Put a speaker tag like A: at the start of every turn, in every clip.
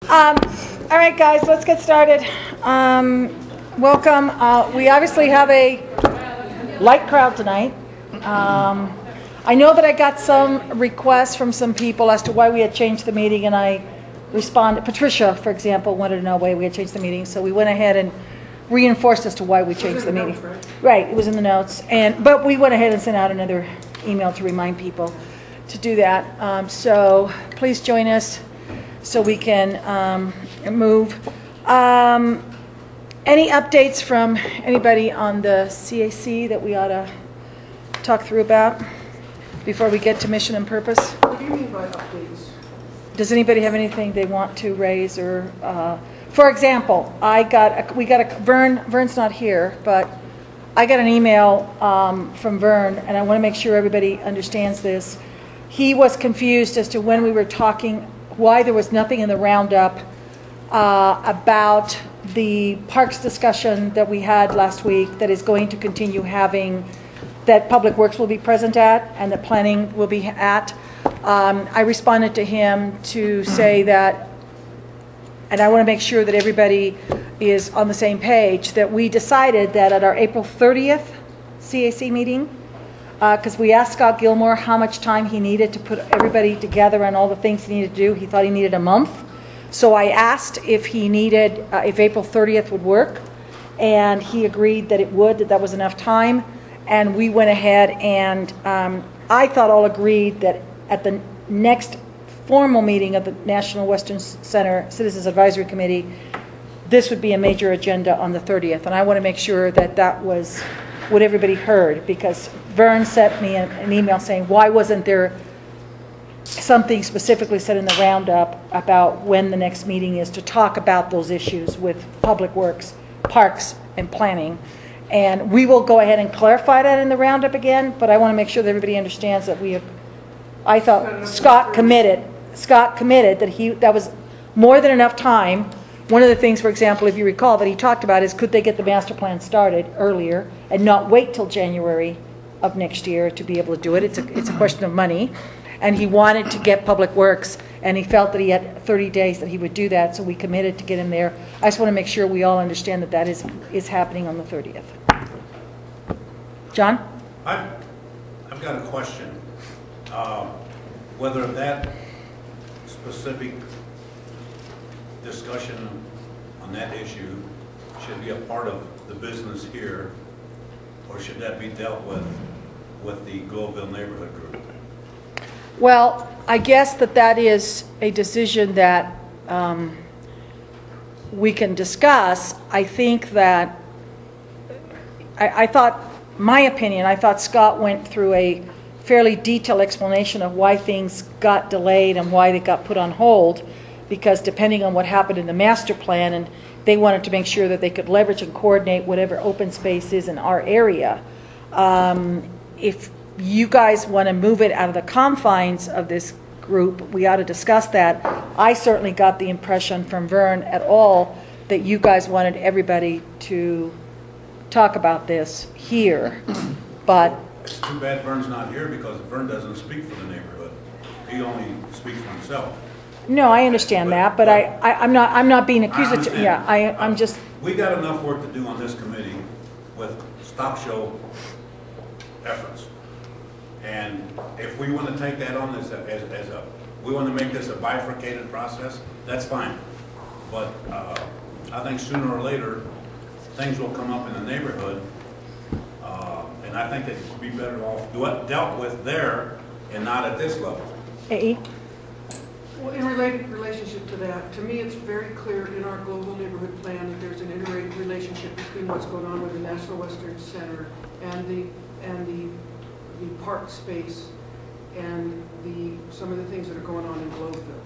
A: All right, guys, let's get started. Welcome. We obviously have a light crowd tonight. I know that I got some requests from some people as to why we had changed the meeting, and I responded. Patricia, for example, wanted to know why we had changed the meeting, so we went ahead and reinforced as to why we changed the meeting. Right, it was in the notes, but we went ahead and sent out another email to remind people to do that. So please join us so we can move. Any updates from anybody on the CAC that we ought to talk through about before we get to mission and purpose?
B: What do you mean by updates?
A: Does anybody have anything they want to raise? Or, for example, Vern's not here, but I got an email from Vern, and I want to make sure everybody understands this. He was confused as to when we were talking, why there was nothing in the roundup about the parks discussion that we had last week that is going to continue having, that Public Works will be present at and that planning will be at. I responded to him to say that, and I want to make sure that everybody is on the same page, that we decided that at our April 30th CAC meeting, because we asked Scott Gilmore how much time he needed to put everybody together and all the things he needed to do. He thought he needed a month. So I asked if he needed, if April 30th would work, and he agreed that it would, that was enough time. And we went ahead and I thought all agreed that at the next formal meeting of the National Western Center Citizens Advisory Committee, this would be a major agenda on the 30th. And I want to make sure that that was what everybody heard, because Vern sent me an email saying, why wasn't there something specifically said in the roundup about when the next meeting is to talk about those issues with Public Works, Parks, and Planning. And we will go ahead and clarify that in the roundup again, but I want to make sure that everybody understands that we have, I thought Scott committed that was more than enough time. One of the things, for example, if you recall, that he talked about is could they get the master plan started earlier and not wait till January of next year to be able to do it. It's a question of money. And he wanted to get Public Works, and he felt that he had 30 days that he would do that, so we committed to get him there. I just want to make sure we all understand that that is happening on the 30th. John?
C: I've got a question. Whether that specific discussion on that issue should be a part of the business here, or should that be dealt with the Gloveville Neighborhood Group?
A: Well, I guess that is a decision that we can discuss. I think that I thought, my opinion, I thought Scott went through a fairly detailed explanation of why things got delayed and why they got put on hold, because depending on what happened in the master plan, and they wanted to make sure that they could leverage and coordinate whatever open space is in our area. If you guys want to move it out of the confines of this group, we ought to discuss that. I certainly got the impression from Vern et al. That you guys wanted everybody to talk about this here, but
C: it's too bad Vern's not here, because Vern doesn't speak for the neighborhood. He only speaks for himself.
A: No, I understand that, but I'm not being accused. Yeah, I'm just.
C: We got enough work to do on this committee with stop show efforts, and if we want to take that on as we want to make this a bifurcated process, that's fine. But I think sooner or later things will come up in the neighborhood, and I think it would be better off dealt with there and not at this level.
A: A.E.?
B: Well, in relationship to that, to me it's very clear in our global neighborhood plan that there's an integrated relationship between what's going on with the National Western Center and the park space and some of the things that are going on in Gloveville.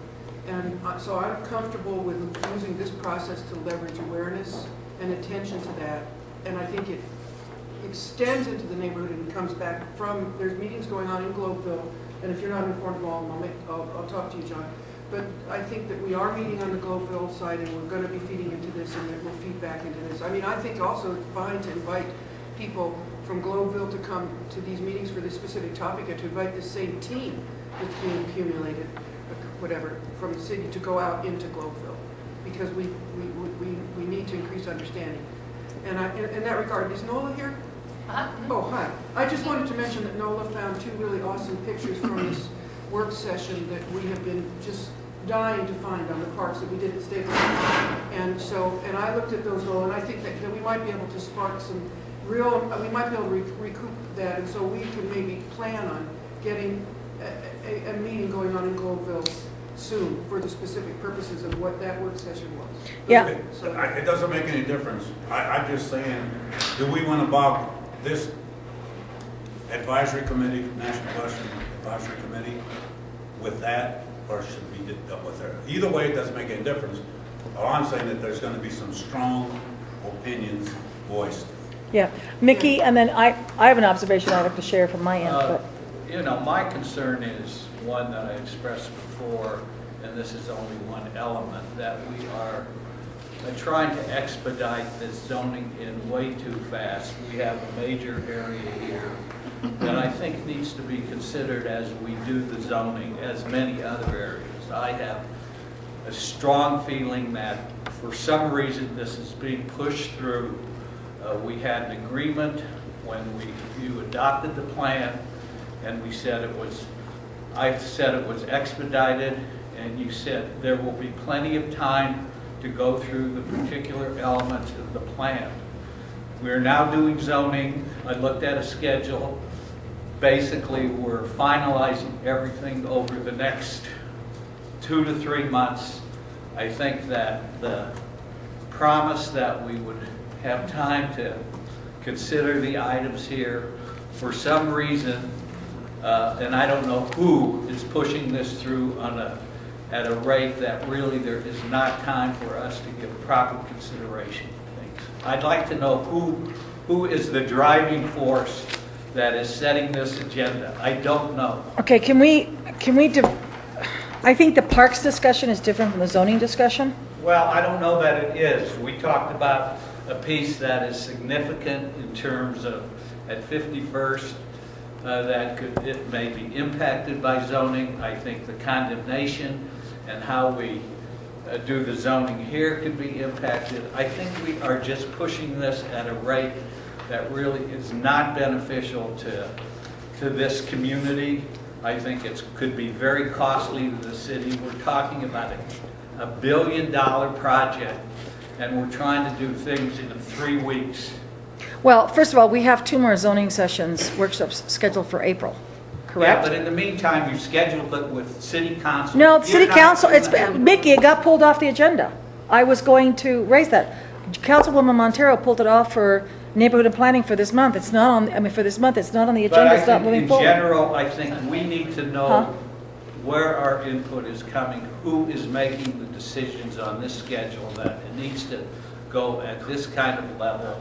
B: And so I'm comfortable with using this process to leverage awareness and attention to that. And I think it extends into the neighborhood and comes back from, there's meetings going on in Gloveville, and if you're not informed of all of them, I'll talk to you, John. But I think that we are meeting on the Gloveville side, and we're going to be feeding into this, and it will feed back into this. I mean, I think also it's fine to invite people from Gloveville to come to these meetings for this specific topic, and to invite the same team that's being accumulated. whatever, from the city to go out into Globeville, because we need to increase understanding. And in that regard, is Nola here? Oh, hi. I just wanted to mention that Nola found 2 really awesome pictures from this work session that we have been just dying to find on the parks that we did at Staples. And I looked at those, Nola, and I think that we might be able to spark some real, we might be able to recoup that, and so we can maybe plan on getting a meeting going on in Globeville soon for the specific purposes of what that work session was.
A: Yeah.
C: It doesn't make any difference. I'm just saying, do we want to bog this advisory committee, National Western Advisory Committee, with that, or should we get up with her? Either way, it doesn't make any difference. All I'm saying that there's going to be some strong opinions voiced.
A: Yeah, Mickey, and then I have an observation I'd like to share from my end. But.
D: You know, my concern is one that I expressed before, and this is only one element, that we are trying to expedite this zoning in way too fast. We have a major area here that I think needs to be considered as we do the zoning, as many other areas. I have a strong feeling that for some reason this is being pushed through. We had an agreement when you adopted the plan, and we said it was, I said it was expedited, and you said there will be plenty of time to go through the particular elements of the plan. We're now doing zoning. I looked at a schedule. Basically, we're finalizing everything over the next 2 to 3 months. I think that the promise that we would have time to consider the items here, for some reason, and I don't know who is pushing this through at a rate that really there is not time for us to give proper consideration to things. I'd like to know who is the driving force that is setting this agenda. I don't know.
A: Okay, I think the parks discussion is different from the zoning discussion.
D: Well, I don't know that it is. We talked about a piece that is significant in terms of at 51st it may be impacted by zoning. I think the condemnation and how we do the zoning here could be impacted. I think we are just pushing this at a rate that really is not beneficial to this community. I think it could be very costly to the city. We're talking about a $1 billion project, and we're trying to do things in 3 weeks.
A: Well, first of all, we have 2 more zoning sessions, workshops scheduled for April, correct?
D: Yeah, but in the meantime, you've scheduled it with city council.
A: No, city council, Mickey, it got pulled off the agenda. I was going to raise that. Councilwoman Montero pulled it off for neighborhood and planning for this month. It's not on, for this month, it's not on the agenda, it's not moving forward.
D: In general, I think we need to know where our input is coming, who is making the decisions on this schedule, that it needs to go at this kind of level.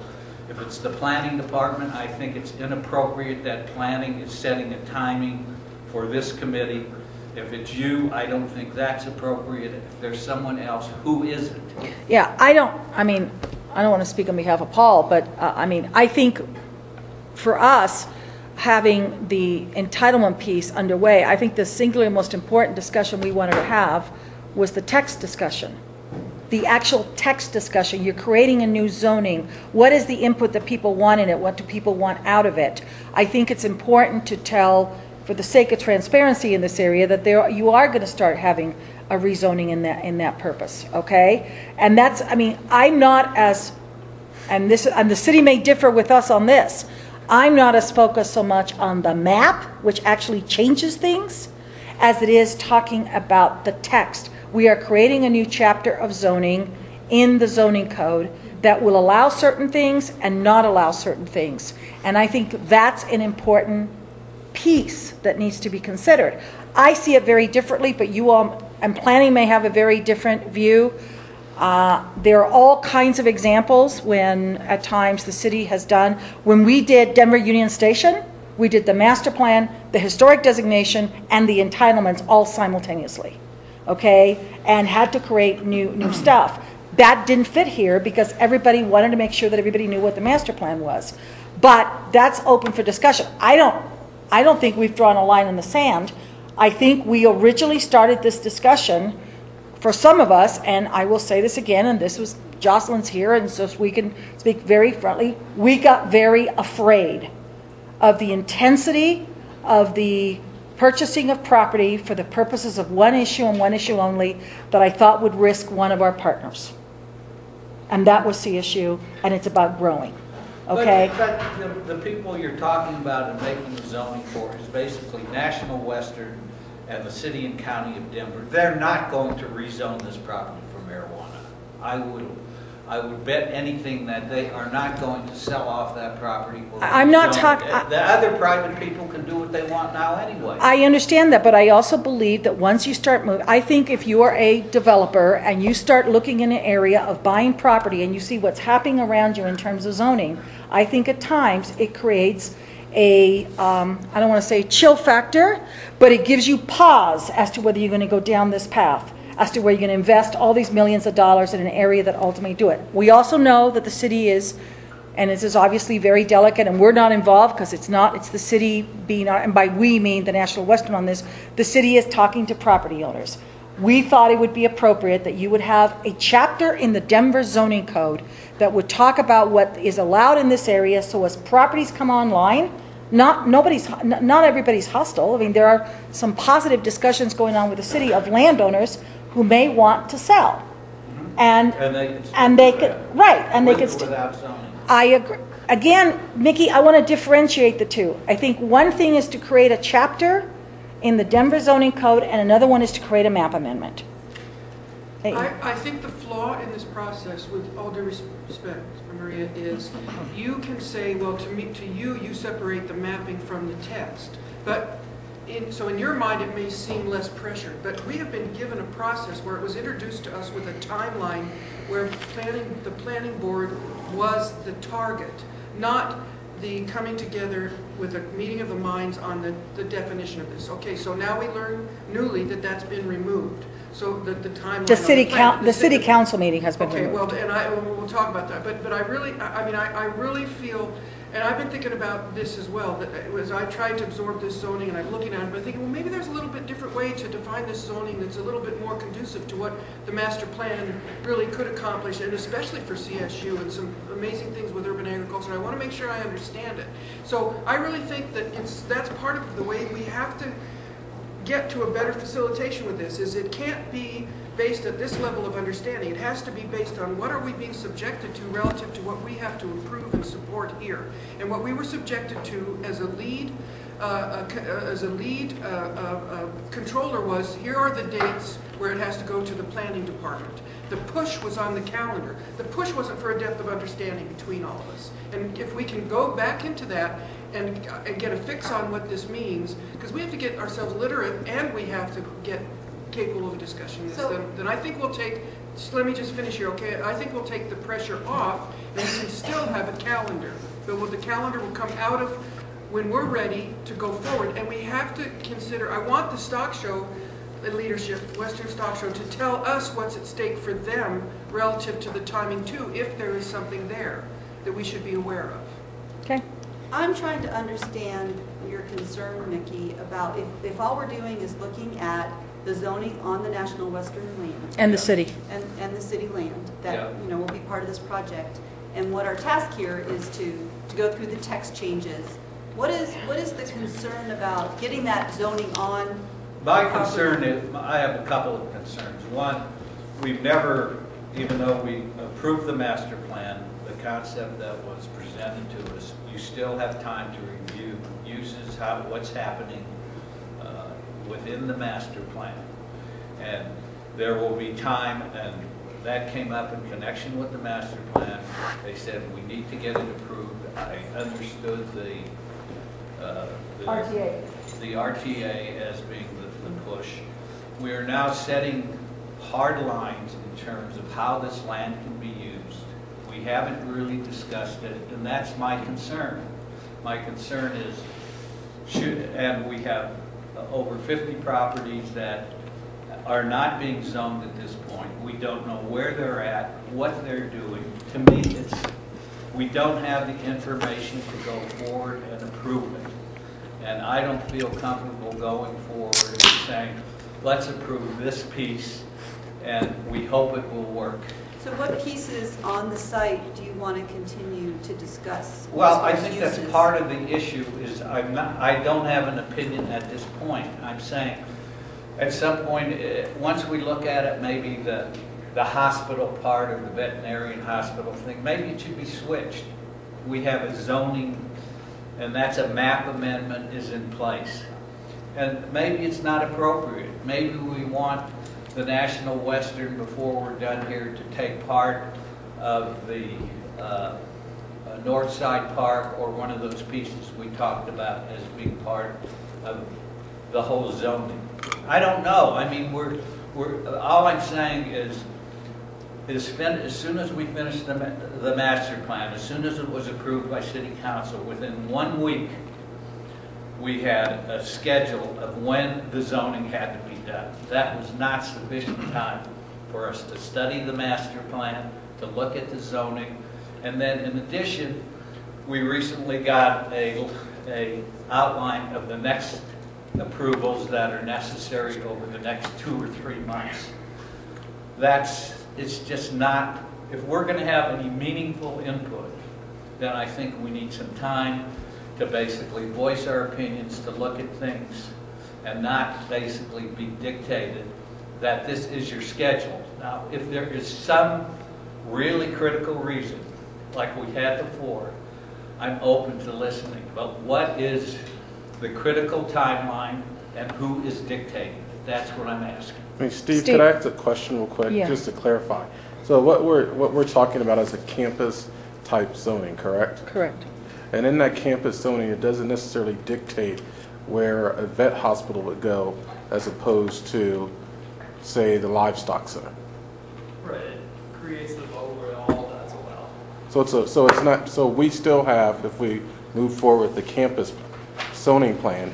D: If it's the planning department, I think it's inappropriate that planning is setting a timing for this committee. If it's you, I don't think that's appropriate. If there's someone else, who is it?
A: Yeah, I don't want to speak on behalf of Paul, but I think for us, having the entitlement piece underway, I think the singularly most important discussion we wanted to have was the text discussion. The actual text discussion. You're creating a new zoning. What is the input that people want in it? What do people want out of it? I think it's important to tell, for the sake of transparency in this area, that you are going to start having a rezoning in that purpose, okay? And that's, I'm not as, and the city may differ with us on this, I'm not as focused so much on the map, which actually changes things, as it is talking about the text. We are creating a new chapter of zoning in the zoning code that will allow certain things and not allow certain things. And I think that's an important piece that needs to be considered. I see it very differently, but you all, and planning may have a very different view. There are all kinds of examples when at times the city has done, when we did Denver Union Station, we did the master plan, the historic designation, and the entitlements all simultaneously, okay, and had to create new stuff. That didn't fit here because everybody wanted to make sure that everybody knew what the master plan was. But that's open for discussion. I don't think we've drawn a line in the sand. I think we originally started this discussion for some of us, and I will say this again, and this was Jocelyn's here, and so we can speak very frankly, we got very afraid of the intensity of the purchasing of property for the purposes of one issue and one issue only that I thought would risk one of our partners. And that was CSU, and it's about growing. Okay?
D: But the people you're talking about and making the zoning for is basically National Western and the city and county of Denver. They're not going to rezone this property for marijuana. I would bet anything that they are not going to sell off that property.
A: I'm not talking.
D: The other private people can do what they want now anyway.
A: I understand that, but I also believe that once you start moving, I think if you are a developer and you start looking in an area of buying property and you see what's happening around you in terms of zoning, I think at times it creates a, I don't want to say chill factor, but it gives you pause as to whether you're going to go down this path, as to where you're going to invest all these millions of dollars in an area that ultimately do it. We also know that the city is, and this is obviously very delicate, and we're not involved because it's the city being, and by we mean the National Western on this, the city is talking to property owners. We thought it would be appropriate that you would have a chapter in the Denver zoning code that would talk about what is allowed in this area, so as properties come online, not everybody's hostile. I mean, there are some positive discussions going on with the city of landowners who may want to sell, and they could
D: without zoning.
A: I agree. Again, Mickey, I want to differentiate the two. I think one thing is to create a chapter in the Denver zoning code, and another one is to create a map amendment.
B: I think the flaw in this process, with all due respect, Maria, is you can say, well, to you separate the mapping from the text. But so in your mind, it may seem less pressure. But we have been given a process where it was introduced to us with a timeline where the planning board was the target, not the coming together with a meeting of the minds on the definition of this. Okay, so now we learn newly that that's been removed. So the timeline.
A: The city council meeting has been removed.
B: Okay, well, and we'll talk about that. But I really feel, and I've been thinking about this as well, that as I tried to absorb this zoning and I'm looking at it, but thinking, well, maybe there's a little bit different way to define this zoning that's a little bit more conducive to what the master plan really could accomplish, and especially for CSU and some amazing things with urban agriculture. I want to make sure I understand it. So I really think that that's part of the way we have to get to a better facilitation with this. Is it can't be based at this level of understanding. It has to be based on what are we being subjected to relative to what we have to improve and support here. And what we were subjected to as a lead controller was, here are the dates where it has to go to the planning department. The push was on the calendar. The push wasn't for a depth of understanding between all of us. And if we can go back into that and get a fix on what this means, because we have to get ourselves literate and we have to get capable of a discussion. Then I think we'll take, let me just finish here, okay? I think we'll take the pressure off, and we can still have a calendar. But the calendar will come out of when we're ready to go forward. And we have to consider, I want the stock show leadership, Western Stock Show, to tell us what's at stake for them relative to the timing too, if there is something there that we should be aware of.
A: Okay.
E: I'm trying to understand your concern, Mickey, about if all we're doing is looking at the zoning on the National Western land.
A: And the city.
E: And the city land that will be part of this project. And what our task here is to go through the text changes. What is the concern about getting that zoning on?
D: My concern is, I have a couple of concerns. One, we've never, even though we approved the master plan, the concept that was presented to us, you still have time to review uses, what's happening within the master plan. And there will be time, and that came up in connection with the master plan. They said we need to get it approved. I understood the
A: RTA.
D: The RTA as being the push. We are now setting hard lines in terms of how this land can be used. We haven't really discussed it, and that's my concern. My concern is, and we have over 50 properties that are not being zoned at this point. We don't know where they're at, what they're doing. To me, we don't have the information to go forward and approve it. And I don't feel comfortable going forward and saying, let's approve this piece, and we hope it will work.
E: So what pieces on the site do you want to continue to discuss?
D: Well, I think that's part of the issue is I don't have an opinion at this point. I'm saying at some point, once we look at it, maybe the hospital part of the veterinarian hospital thing, maybe it should be switched. We have a zoning, and that's a map amendment is in place. And maybe it's not appropriate. Maybe we want the National Western, before we're done here, to take part of the North Side Park or one of those pieces we talked about as being part of the whole zoning. I don't know. I mean, all I'm saying is as soon as we finish the master plan, as soon as it was approved by City Council, within 1 week, we had a schedule of when the zoning had to be done. That was not sufficient time for us to study the master plan, to look at the zoning, and then in addition, we recently got a outline of the next approvals that are necessary over the next 2 or 3 months. It's just not, if we're going to have any meaningful input, then I think we need some time to basically voice our opinions, to look at things, and not basically be dictated that this is your schedule. Now, if there is some really critical reason, like we had before, I'm open to listening. But what is the critical timeline and who is dictating it? That's what I'm asking.
F: Hey, Steve, could I ask a question real quick, just to clarify? So what we're talking about is a campus type zoning, correct?
A: Correct.
F: And in that campus zoning, it doesn't necessarily dictate where a vet hospital would go as opposed to, say, the livestock center.
G: Right. It creates the vote where all that's allowed.
F: So it's not. So we still have, if we move forward with the campus zoning plan,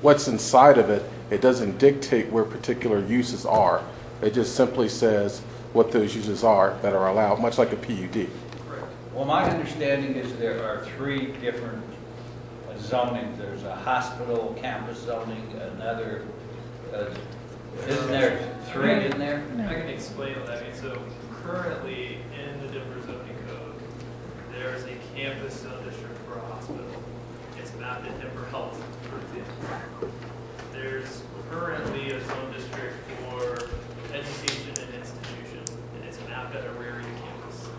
F: what's inside of it, it doesn't dictate where particular uses are. It just simply says what those uses are that are allowed, much like a PUD.
D: Well, my understanding is there are 3 different zonings. There's a hospital campus zoning, another, isn't there 3 in there?
G: I can explain what that means. So currently in the Denver zoning code, there's a campus zone district for a hospital. It's mapped at Denver Health, for example. There's currently a zone district for education and institution, and it's mapped at a rare campus.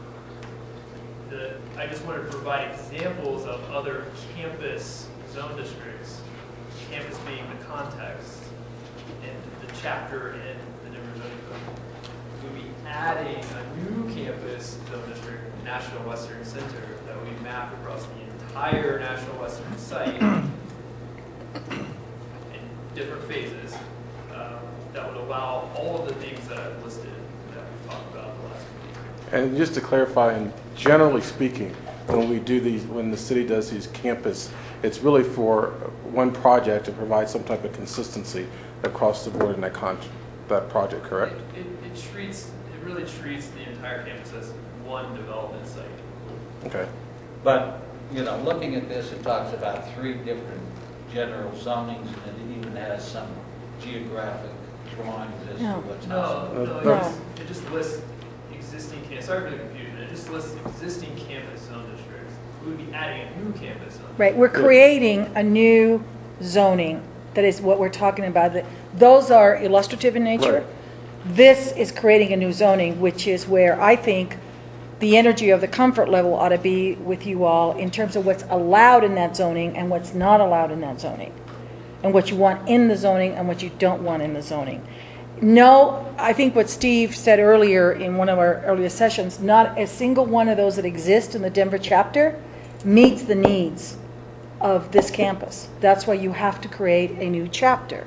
G: I just wanted to provide examples of other campus zone districts, campus being the context, and the chapter in the Denver zoning code. We'll be adding a new campus zone district, National Western Center, that we map across the entire National Western site in different phases that would allow all of the things that I've listed that we've talked about the last week.
F: And just to clarify, and generally speaking, when the city does these campus, it's really for one project to provide some type of consistency across the board in that project, correct?
G: It really treats the entire campus as one development site.
F: Okay.
D: But, looking at this, it talks about 3 different general zonings, and it even has some geographic drawings as to what's happening.
G: It just lists existing campus. Sorry for the confusion. It just lists existing campus zone districts. We would be adding a new campus zone.
A: Right, we're creating a new zoning. That is what we're talking about. Those are illustrative in nature.
F: Right.
A: This is creating a new zoning, which is where I think the energy of the comfort level ought to be with you all in terms of what's allowed in that zoning and what's not allowed in that zoning, and what you want in the zoning and what you don't want in the zoning. No, I think what Steve said earlier in one of our earlier sessions, not a single one of those that exist in the Denver chapter meets the needs of this campus. That's why you have to create a new chapter.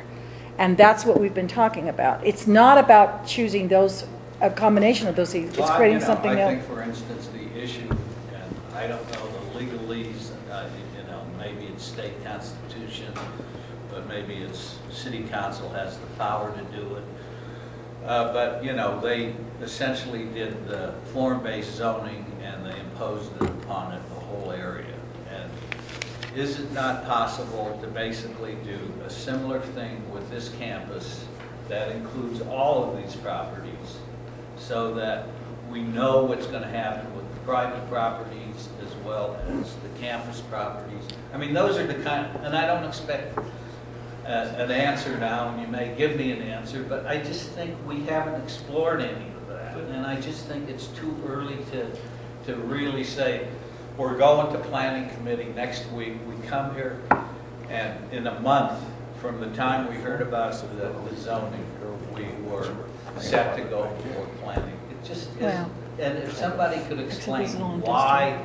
A: And that's what we've been talking about. It's not about choosing a combination of those things. It's creating something else.
D: I think, for instance, the issue, and I don't know the legalese, maybe it's state constitution, but maybe it's city council has the power to do it. But they essentially did the form-based zoning and they imposed it upon it, the whole area. And is it not possible to basically do a similar thing with this campus that includes all of these properties, so that we know what's going to happen with the private properties as well as the campus properties? I mean, those are the kind, and I don't expect an answer now, and you may give me an answer, but I just think we haven't explored any of that. And I just think it's too early to really say, we're going to planning committee next week. We come here, and in a month from the time we heard about the zoning, we were set to go for planning. It just isn't. And if somebody could explain why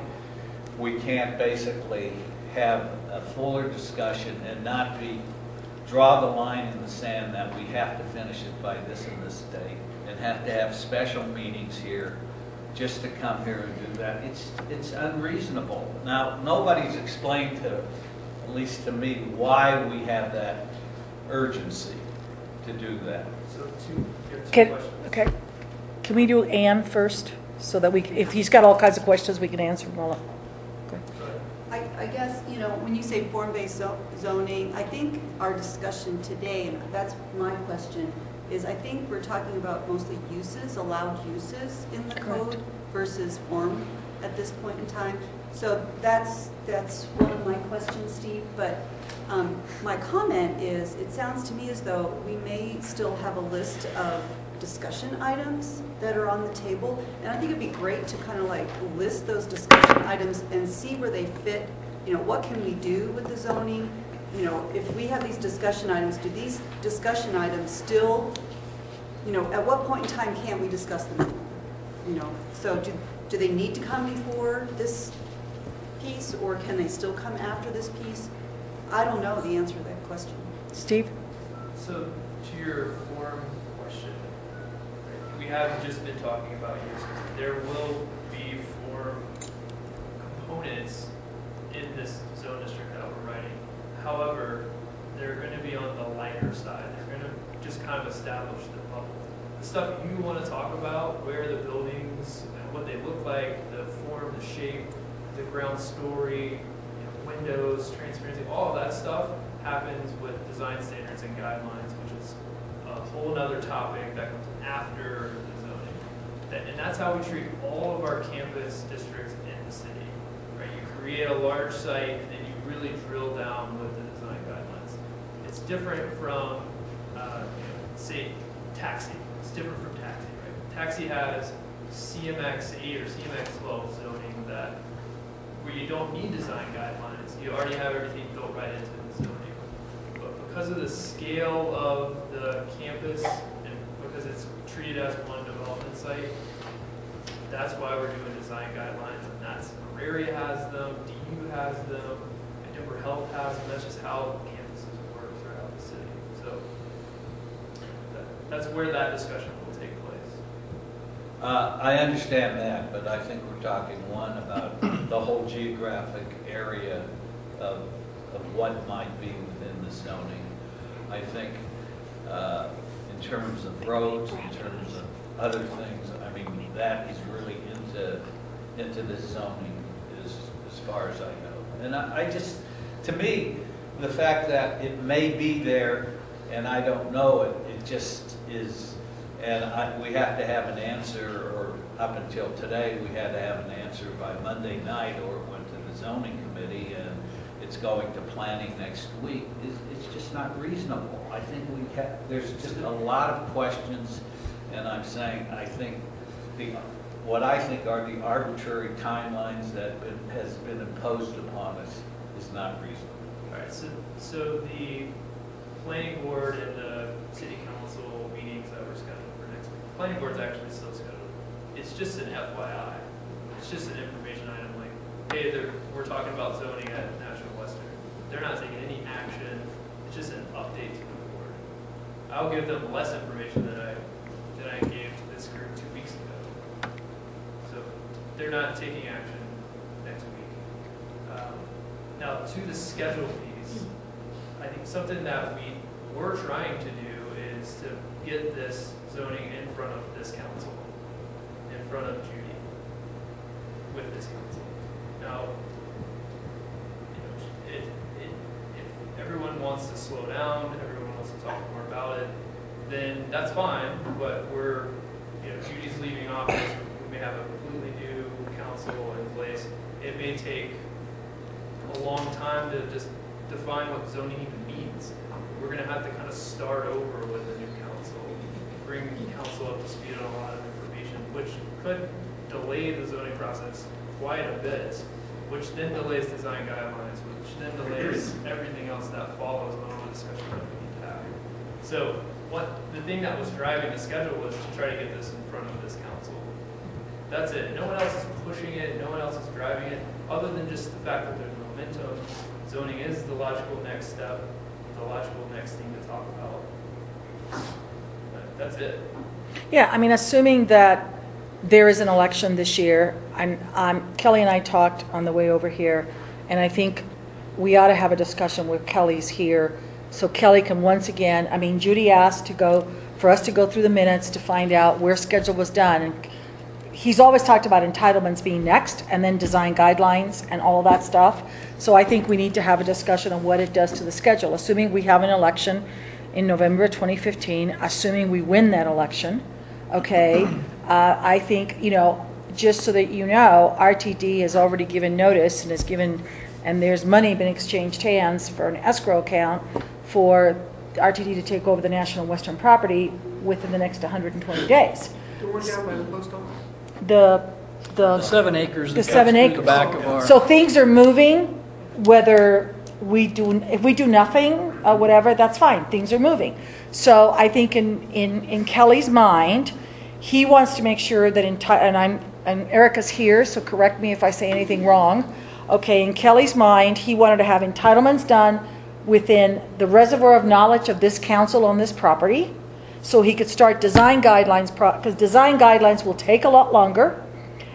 D: we can't basically have a fuller discussion and not draw the line in the sand that we have to finish it by this and this date, and have to have special meetings here just to come here and do that, it's unreasonable. Now, nobody's explained to, at least to me, why we have that urgency to do that.
G: So two
A: Can,
G: questions.
A: okay. Can we do Ann first, so that we, if he's got all kinds of questions, we can answer them all? Okay.
G: Go ahead.
E: I guess, you know, when you say form-based zoning, I think our discussion today, and that's my question, is I think we're talking about mostly uses, allowed uses in the code versus form at this point in time. So that's one of my questions, Steve. But my comment is, it sounds to me as though we may still have a list of discussion items that are on the table. And I think it'd be great to kind of like list those discussion items and see where they fit. You know, what can we do with the zoning? You know, if we have these discussion items, do these discussion items still, you know, at what point in time can't we discuss them? You know, so do they need to come before this piece, or can they still come after this piece? I don't know the answer to that question.
A: Steve?
G: So to your form question, we have just been talking about uses. There will be form components in this zone district that we're writing. However, they're going to be on the lighter side. They're going to just kind of establish the bubble. The stuff you want to talk about, where the buildings and what they look like, the form, the shape, the ground story, windows, transparency, all of that stuff happens with design standards and guidelines, which is a whole other topic that comes after the zoning. And that's how we treat all of our campus districts in the city. Right? You create a large site, and then you really drill down with the design guidelines. It's different from, say, taxi. It's different from taxi, right? Taxi has CMX 8 or CMX 12 zoning that where you don't need design guidelines. You already have everything built right into the zoning. But because of the scale of the campus and because it's treated as one development site, that's why we're doing design guidelines. And that's Auraria has them, DU has them, and Denver Health has them. That's just how campuses work throughout the city. So that's where that discussion will take place.
D: I understand that, but I think we're talking, one, about the whole geographic area of what might be within the zoning. I think in terms of roads, in terms of other things, I mean, that is really into the zoning as far as I know. And I just, to me, the fact that it may be there and I don't know it, it just is. And we have to have an answer, or up until today, we had to have an answer by Monday night, or it went to the zoning committee, and it's going to planning next week. It's just not reasonable. I think there's just a lot of questions, and I'm saying I think what I think are the arbitrary timelines that has been imposed upon us is not reasonable.
G: All right, so the planning board and the city council meetings that were scheduled for next week, the planning board's actually still scheduled. It's just an FYI. It's just an information item like, hey, we're talking about zoning at National Western. They're not taking any action. It's just an update to the board. I'll give them less information than I gave to this group 2 weeks ago. So they're not taking action next week. Now, to the schedule piece, I think something that we're trying to do is to get this zoning in front of this council, in front of Judy, with this council. Now, slow down, everyone wants to talk more about it, then that's fine, but Judy's leaving office, we may have a completely new council in place. It may take a long time to just define what zoning even means. We're going to have to kind of start over with a new council, bring council up to speed on a lot of information, which could delay the zoning process quite a bit, which then delays design guidelines, which then delays everything else that follows on all the discussion that we need to have. So the thing that was driving the schedule was to try to get this in front of this council. That's it. No one else is pushing it. No one else is driving it, other than just the fact that there's momentum. Zoning is the logical next step, the logical next thing to talk about. That's it.
A: Yeah, I mean, assuming that there is an election this year, Kelly and I talked on the way over here, and I think we ought to have a discussion with Kelly's here, so Kelly can once again, I mean, Judy asked for us to go through the minutes to find out where schedule was done, and he's always talked about entitlements being next, and then design guidelines and all that stuff. So I think we need to have a discussion on what it does to the schedule, assuming we have an election in November 2015, assuming we win that election, okay? I think, just so that you know, RTD has already given notice and there's money been exchanged hands for an escrow account for RTD to take over the National Western property within the next 120 days.
B: The one down by the post office?
H: The 7 acres.
A: The 7 acres.
H: The back of our.
A: So things are moving, whether if we do nothing, whatever, that's fine. Things are moving. So I think in Kelly's mind, he wants to make sure that and Erica's here, so correct me if I say anything wrong. Okay, in Kelly's mind, he wanted to have entitlements done within the reservoir of knowledge of this council on this property, so he could start design guidelines, because design guidelines will take a lot longer,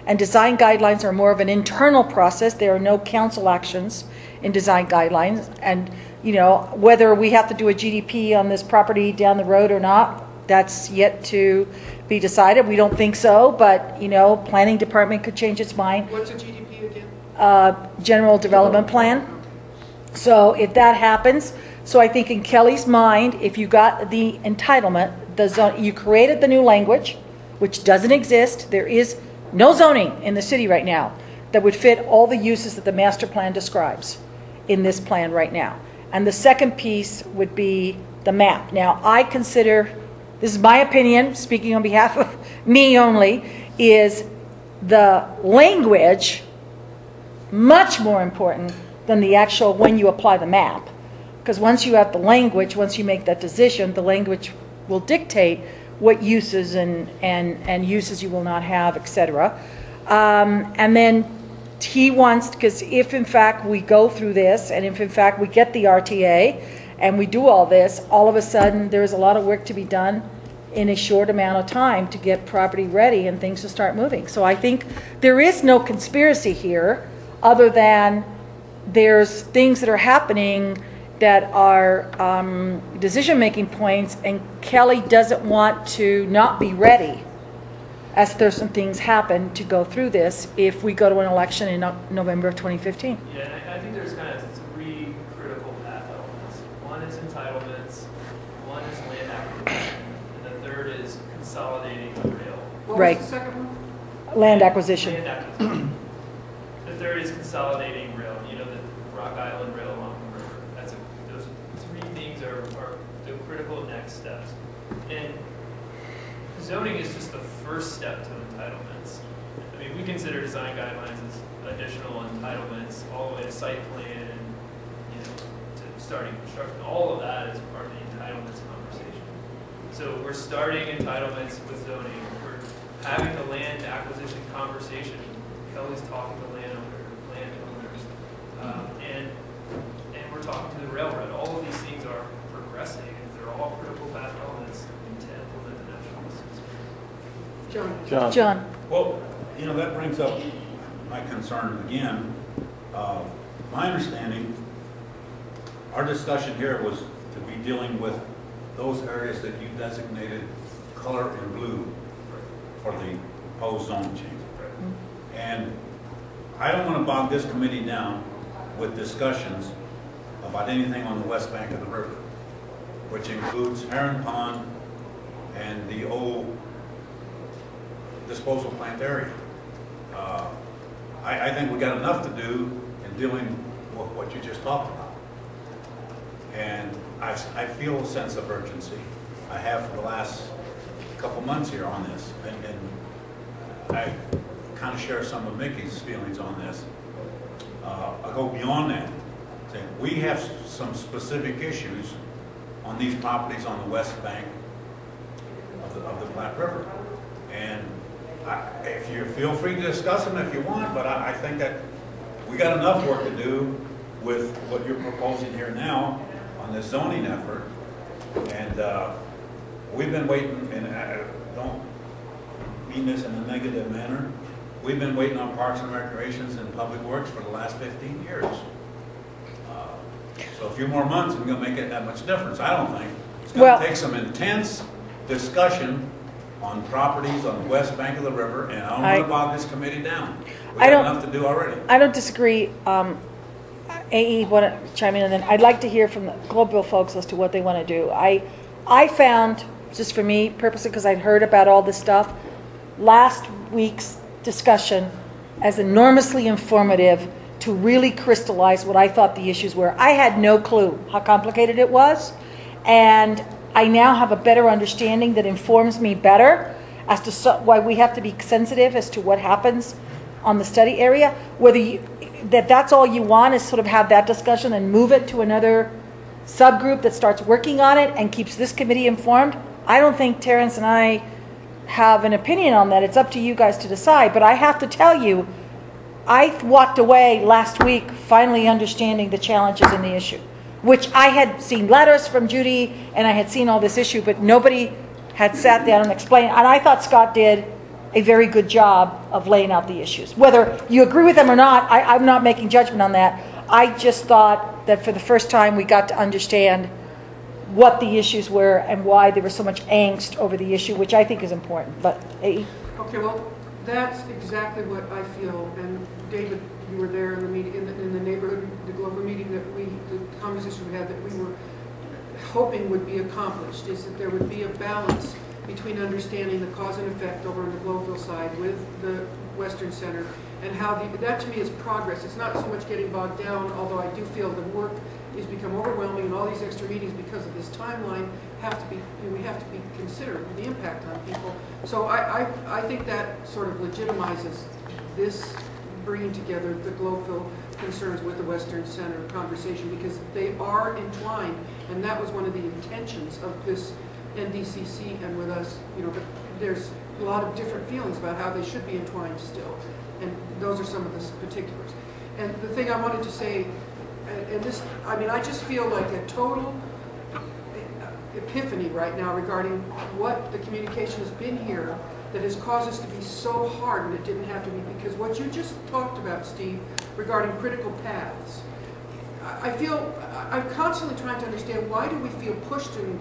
A: and design guidelines are more of an internal process. There are no council actions in design guidelines, and whether we have to do a GDP on this property down the road or not, that's yet to be decided. We don't think so, but planning department could change its mind.
B: What's a GDP again?
A: General development plan. So if that happens, so I think in Kelly's mind, if you got the entitlement, you created the new language, which doesn't exist. There is no zoning in the city right now that would fit all the uses that the master plan describes in this plan right now. And the second piece would be the map. Now, I consider, this is my opinion, speaking on behalf of me only, is the language much more important than the actual when you apply the map. Because once you have the language, once you make that decision, the language will dictate what uses and uses you will not have, etc. And then he wants, because if in fact we go through this, and if in fact we get the RTA, and we do all this, all of a sudden there's a lot of work to be done in a short amount of time to get property ready and things to start moving. So I think there is no conspiracy here, other than there's things that are happening that are decision-making points, and Kelly doesn't want to not be ready as there's some things happen to go through this if we go to an election in November of 2015.
G: Yeah, and I think there's kind of 3 critical path elements. One is entitlements, one is land acquisition, and the third is consolidating the rail.
B: What
A: Right.
B: was the second one?
A: Land acquisition.
G: Land acquisition. The third is consolidating rail. The Rock Island Rail along the river. Those 3 things are the critical next steps. And zoning is just the first step to entitlements. I mean, we consider design guidelines as additional entitlements, all the way to site plan and to starting construction. All of that is part of the entitlements conversation. So we're starting entitlements with zoning. We're having the land acquisition conversation. Kelly's talking to landowners, and we're talking to the railroad. All of these things are progressing, and they're all critical path elements to implement the national system.
A: John.
C: Well, that brings up my concern again. My understanding, our discussion here was to be dealing with those areas that you designated color in blue for the proposed zone change. And I don't want to bog this committee down with discussions about anything on the west bank of the river, which includes Heron Pond and the old disposal plant area. I think we got enough to do in dealing with what you just talked about. And I feel a sense of urgency. I have for the last couple months here on this. And I kind of share some of Mickey's feelings on this. I'll go beyond that. Saying we have some specific issues on these properties on the west bank of the Platte River. And if you feel free to discuss them if you want, but I think that we got enough work to do with what you're proposing here now on this zoning effort. And we've been waiting, and I don't mean this in a negative manner, we've been waiting on Parks and Recreations and Public Works for the last 15 years. So a few more months isn't going to make it that much difference, I don't think. It's going to take some intense discussion on properties on the west bank of the river, and I don't want to bog this committee down. We got enough to do already.
A: I don't disagree. AE, want to chime in, and then I'd like to hear from the Global folks as to what they want to do. I found, just for me, purposely because I'd heard about all this stuff, last week's discussion as enormously informative to really crystallize what I thought the issues were. I had no clue how complicated it was, and I now have a better understanding that informs me better as to why we have to be sensitive as to what happens on the study area. Whether that's all you want is sort of have that discussion and move it to another subgroup that starts working on it and keeps this committee informed. I don't think Terrence and I have an opinion on that. It's up to you guys to decide. But I have to tell you, I walked away last week finally understanding the challenges in the issue, which I had seen letters from Judy and I had seen all this issue, but nobody had sat down and explained. And I thought Scott did a very good job of laying out the issues. Whether you agree with them or not, I'm not making judgment on that. I just thought that for the first time we got to understand what the issues were and why there was so much angst over the issue, which I think is important. But AE?
B: Okay, well, that's exactly what I feel. And David, you were there in the meeting, in the neighborhood, the Glover meeting the conversation we had that we were hoping would be accomplished, is that there would be a balance between understanding the cause and effect over on the Gloveville side with the Western Center, and how that to me is progress. It's not so much getting bogged down, although I do feel the work has become overwhelming, and all these extra meetings because of this timeline have to be, we have to be considered the impact on people. So I think that sort of legitimizes this bringing together the Gloveville concerns with the Western Center conversation, because they are entwined, and that was one of the intentions of this NDCC and with us, but there's a lot of different feelings about how they should be entwined still, and those are some of the particulars. And the thing I wanted to say, and this, I just feel like a total epiphany right now regarding what the communication has been here that has caused us to be so hard, and it didn't have to be, because what you just talked about, Steve, regarding critical paths, I'm constantly trying to understand, why do we feel pushed and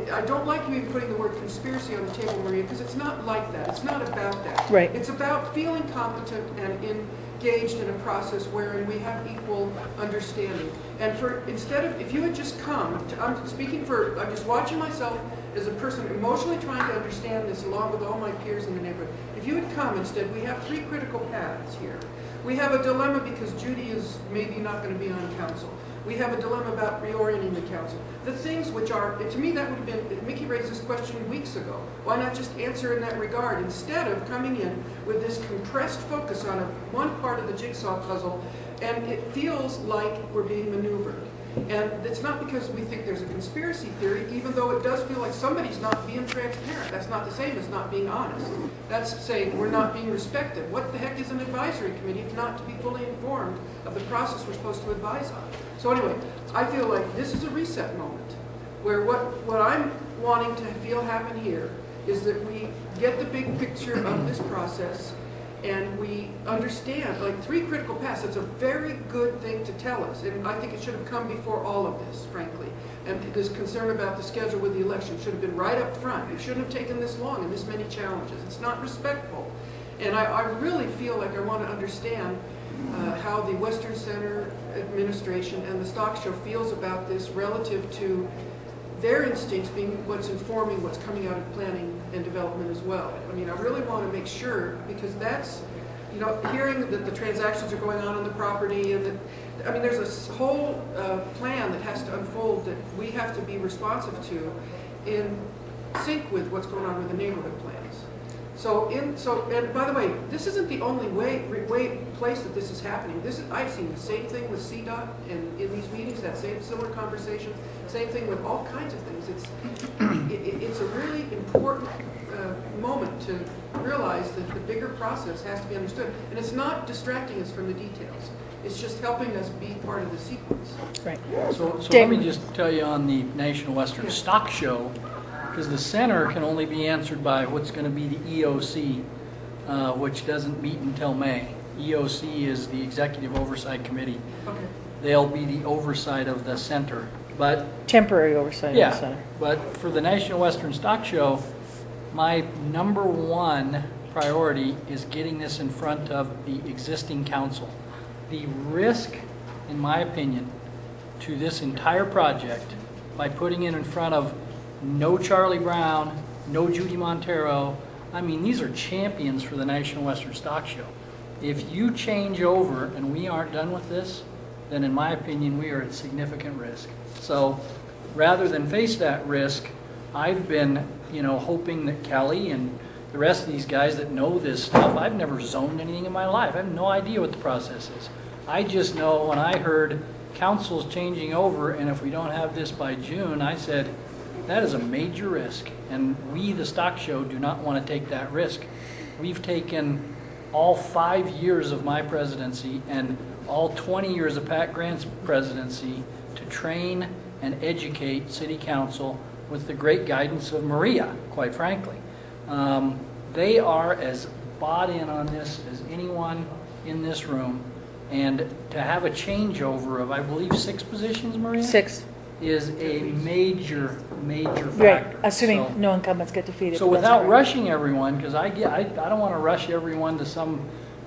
B: I don't like you even putting the word conspiracy on the table, Maria, because it's not like that. It's not about that.
A: Right.
B: It's about feeling competent and engaged in a process wherein we have equal understanding. And instead of, if you had just come, I'm just watching myself as a person emotionally trying to understand this along with all my peers in the neighborhood. If you had come instead, we have 3 critical paths here. We have a dilemma because Judy is maybe not going to be on council. We have a dilemma about reorienting the council. The things which are, to me that would have been, Mickey raised this question weeks ago. Why not just answer in that regard instead of coming in with this compressed focus on one part of the jigsaw puzzle, and it feels like we're being maneuvered. And it's not because we think there's a conspiracy theory, even though it does feel like somebody's not being transparent. That's not the same as not being honest. That's saying we're not being respected. What the heck is an advisory committee if not to be fully informed of the process we're supposed to advise on? So anyway, I feel like this is a reset moment where what I'm wanting to feel happen here is that we get the big picture of this process and we understand, like 3 critical paths, it's a very good thing to tell us. And I think it should have come before all of this, frankly. And this concern about the schedule with the election should have been right up front. It shouldn't have taken this long and this many challenges. It's not respectful. And I really feel like I want to understand how the Western Center administration and the stock show feels about this relative to their instincts being what's informing what's coming out of planning and development as well. I mean, I really want to make sure, because that's, you know, hearing that the transactions are going on the property, and that, I mean, there's a whole plan that has to unfold that we have to be responsive to in sync with what's going on with the neighborhood plans. And by the way, this isn't the only place that this is happening. I've seen the same thing with CDOT and in these meetings, that same similar conversation, same thing with all kinds of things. It's a really important moment to realize that the bigger process has to be understood. And it's not distracting us from the details. It's just helping us be part of the sequence.
A: Right.
H: So let me just tell you on the National Western Stock Show, because the center can only be answered by what's going to be the EOC, which doesn't meet until May. EOC is the Executive Oversight Committee.
B: Okay.
H: They'll be the oversight of the center. But
A: Temporary oversight of the
H: yeah,
A: center.
H: but for the National Western Stock Show, my number one priority is getting this in front of the existing council. The risk, in my opinion, to this entire project by putting it in front of no Charlie Brown, no Judy Montero. I mean, these are champions for the National Western Stock Show. If you change over and we aren't done with this, then in my opinion, we are at significant risk. So rather than face that risk, I've been, hoping that Kelly and the rest of these guys that know this stuff, I've never zoned anything in my life. I have no idea what the process is. I just know when I heard council's changing over and if we don't have this by June, I said, that is a major risk, and we, the stock show, do not want to take that risk. We've taken all 5 years of my presidency and all 20 years of Pat Grant's presidency to train and educate City Council with the great guidance of Maria, quite frankly. They are as bought in on this as anyone in this room, and to have a changeover of, I believe, 6 positions, Maria?
A: 6.
H: Is a major factor.
A: Right, assuming
H: So-
A: no incumbents get defeated.
H: So
A: but that's
H: without
A: right.
H: rushing everyone, because I don't want to rush everyone to some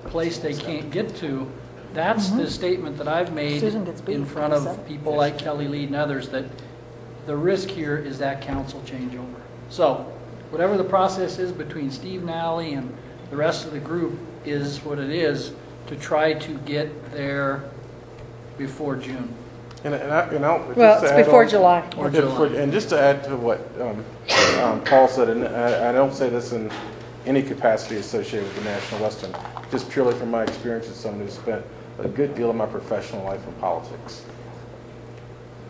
H: place they can't get to, that's the statement that I've made
A: Susan gets beat
H: in front
A: for
H: of
A: 7.
H: people like Kelly Lead and others, that the risk here is that council changeover. So whatever the process is between Steve Nally and the rest of the group is what it is, to try to get there before June.
A: Well, it's before July.
H: Or July.
F: And just to add to what Paul said, and I don't say this in any capacity associated with the National Western, just purely from my experience as someone who's spent a good deal of my professional life in politics.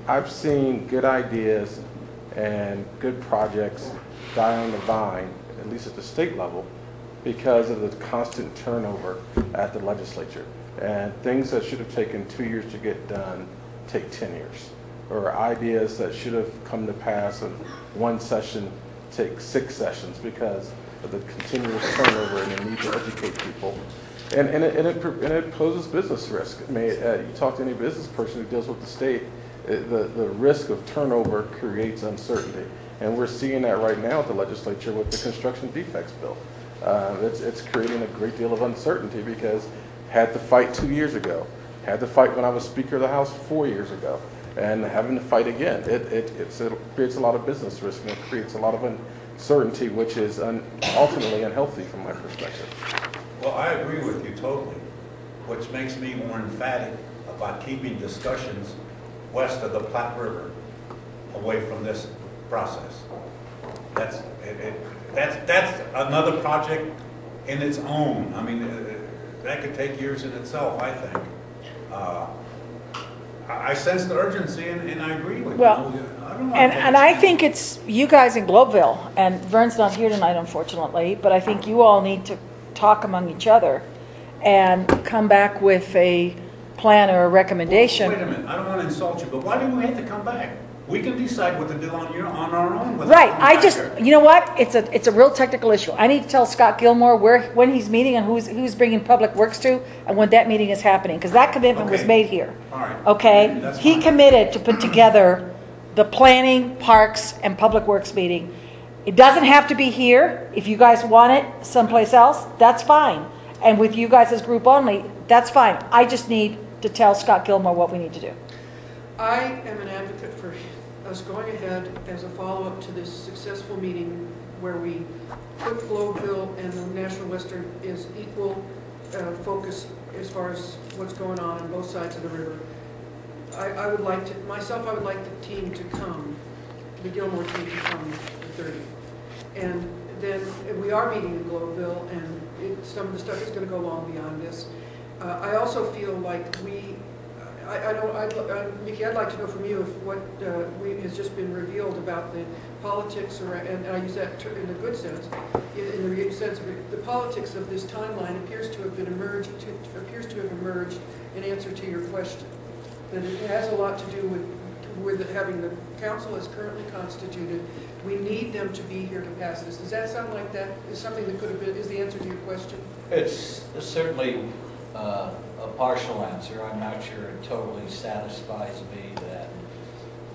F: I've seen good ideas and good projects die on the vine, at least at the state level, because of the constant turnover at the legislature. And things that should have taken 2 years to get done take 10 years. Or ideas that should have come to pass in one session take 6 sessions because of the continuous turnover and the need to educate people. And it poses business risk. I mean, you talk to any business person who deals with the state, the risk of turnover creates uncertainty. And we're seeing that right now at the legislature with the construction defects bill. It's creating a great deal of uncertainty because had to fight 2 years ago, had to fight when I was Speaker of the House 4 years ago, and having to fight again. It creates a lot of business risk, and it creates a lot of uncertainty, which is ultimately unhealthy from my perspective.
C: Well, I agree with you totally, which makes me more emphatic about keeping discussions west of the Platte River away from this process. That's another project in its own. I mean, that could take years in itself, I think. I sense the urgency, and I agree with
A: Well,
C: you. I don't want
A: And I think it's you guys in Globeville, and Vern's not here tonight, unfortunately, but I think you all need to talk among each other and come back with a plan or a recommendation.
C: Wait a minute, I don't want to insult you, but why do we have to come back? We can decide what to do on our own.
A: Right, you know what, it's a real technical issue. I need to tell Scott Gilmore when he's meeting and who's bringing Public Works to, and when that meeting is happening, because that commitment was
C: Okay.
A: made here.
C: All right.
A: Okay?
C: That's
A: He
C: fine.
A: committed to put together the planning, parks, and Public Works meeting It doesn't have to be here. If you guys want it someplace else, that's fine. And with you guys as group only, that's fine. I just need to tell Scott Gilmore what we need to do.
B: I am an advocate for us going ahead as a follow-up to this successful meeting where we put Globeville and the National Western is equal focus as far as what's going on both sides of the river. I would like to, myself, I would like the team to come, the Gilmore team to come the 30th. And then we are meeting in Globeville, and some of the stuff is going to go long beyond this. I also feel like Mickey, I'd like to know from you if what has just been revealed about the politics, and I use that in a good sense, in the sense of the politics of this timeline appears to have emerged in answer to your question. That it has a lot to do with having the council as currently constituted. We need them to be here to pass this. Does that sound like that is something that could have been, is the answer to your question?
D: It's certainly a partial answer. I'm not sure it totally satisfies me that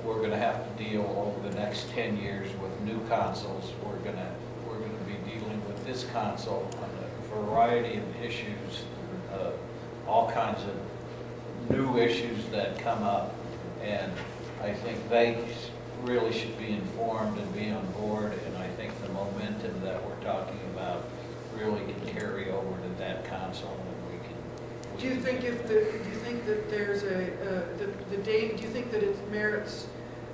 D: we're going to have to deal over the next 10 years with new consoles. We're going to be dealing with this console on a variety of issues, all kinds of new issues that come up, and I think they really should be informed and be on board, and I think the momentum that we're talking about really can carry over to that console, and we can.
B: Do you think that there's the date? Do you think that it merits?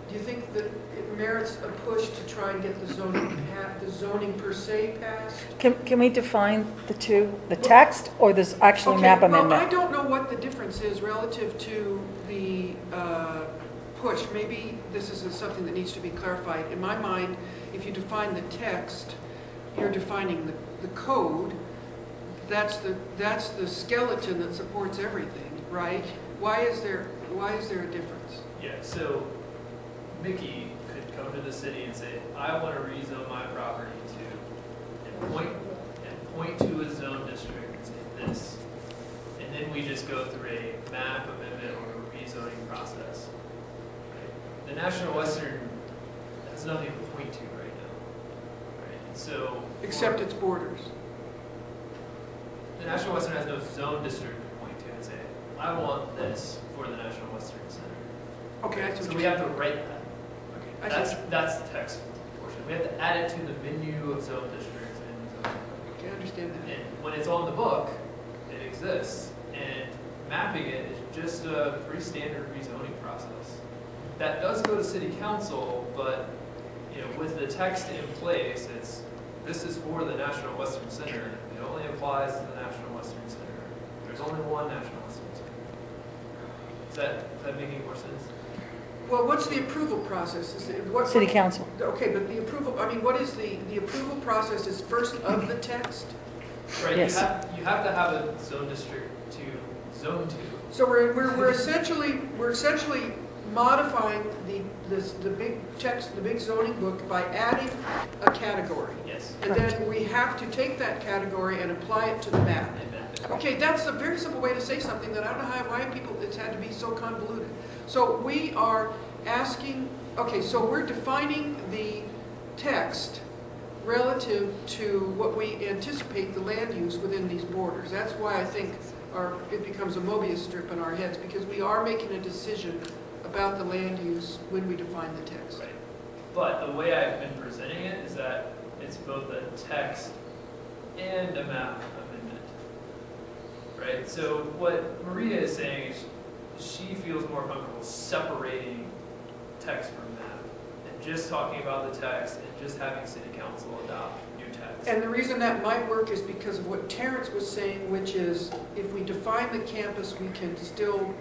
B: Do you think that it merits a push to try and get the zoning per se passed?
A: Can we define the two, the text or this actually map amendment?
B: Well, I don't know what the difference is relative to the push. Maybe this is something that needs to be clarified. In my mind, if you define the text, you're defining the code. That's the skeleton that supports everything, right? Why is there a difference?
G: Yeah, so Mickey could come to the city and say, I want to rezone my property to, and point to a zone district and say this. And then we just go through a map amendment or a rezoning process. Right? The National Western has nothing to point to right now. Right? So
B: Except its borders.
G: the National Western has no zone district to point to and say, I want this for the National Western Center.
B: Okay,
G: So we have to write that.
B: I
G: That's the text portion. We have to add it to the menu of zone districts and zone.
B: Okay, I understand that.
G: And when it's on the book, it exists. And mapping it is just a pretty standard rezoning process. That does go to city council, but with the text in place, this is for the National Western Center. It only applies to the National Western Center. There's only one National Western Center. Is that making more sense?
B: Well, what's the approval process?
A: City council.
B: Okay, but the approval, I mean, what is the approval process is first of the text?
G: Right,
A: Yes.
G: you have to have a zone district to zone to.
B: So we're essentially modifying the big text, the big zoning book by adding a category.
G: Yes.
B: And then we have to take that category and apply it to the map.
G: And map it.
B: Okay, that's a very simple way to say something that I don't know why people, it's had to be so convoluted. So we are asking, okay, so we're defining the text relative to what we anticipate the land use within these borders. That's why I think it becomes a Mobius strip in our heads, because we are making a decision about the land use when we define the text.
G: Right. But the way I've been presenting it is that it's both a text and a map amendment. Right? So what Maria is saying is she feels more comfortable separating text from map and just talking about the text and just having city council adopt new text.
B: And the reason that might work is because of what Terrence was saying, which is if we define the campus, we can still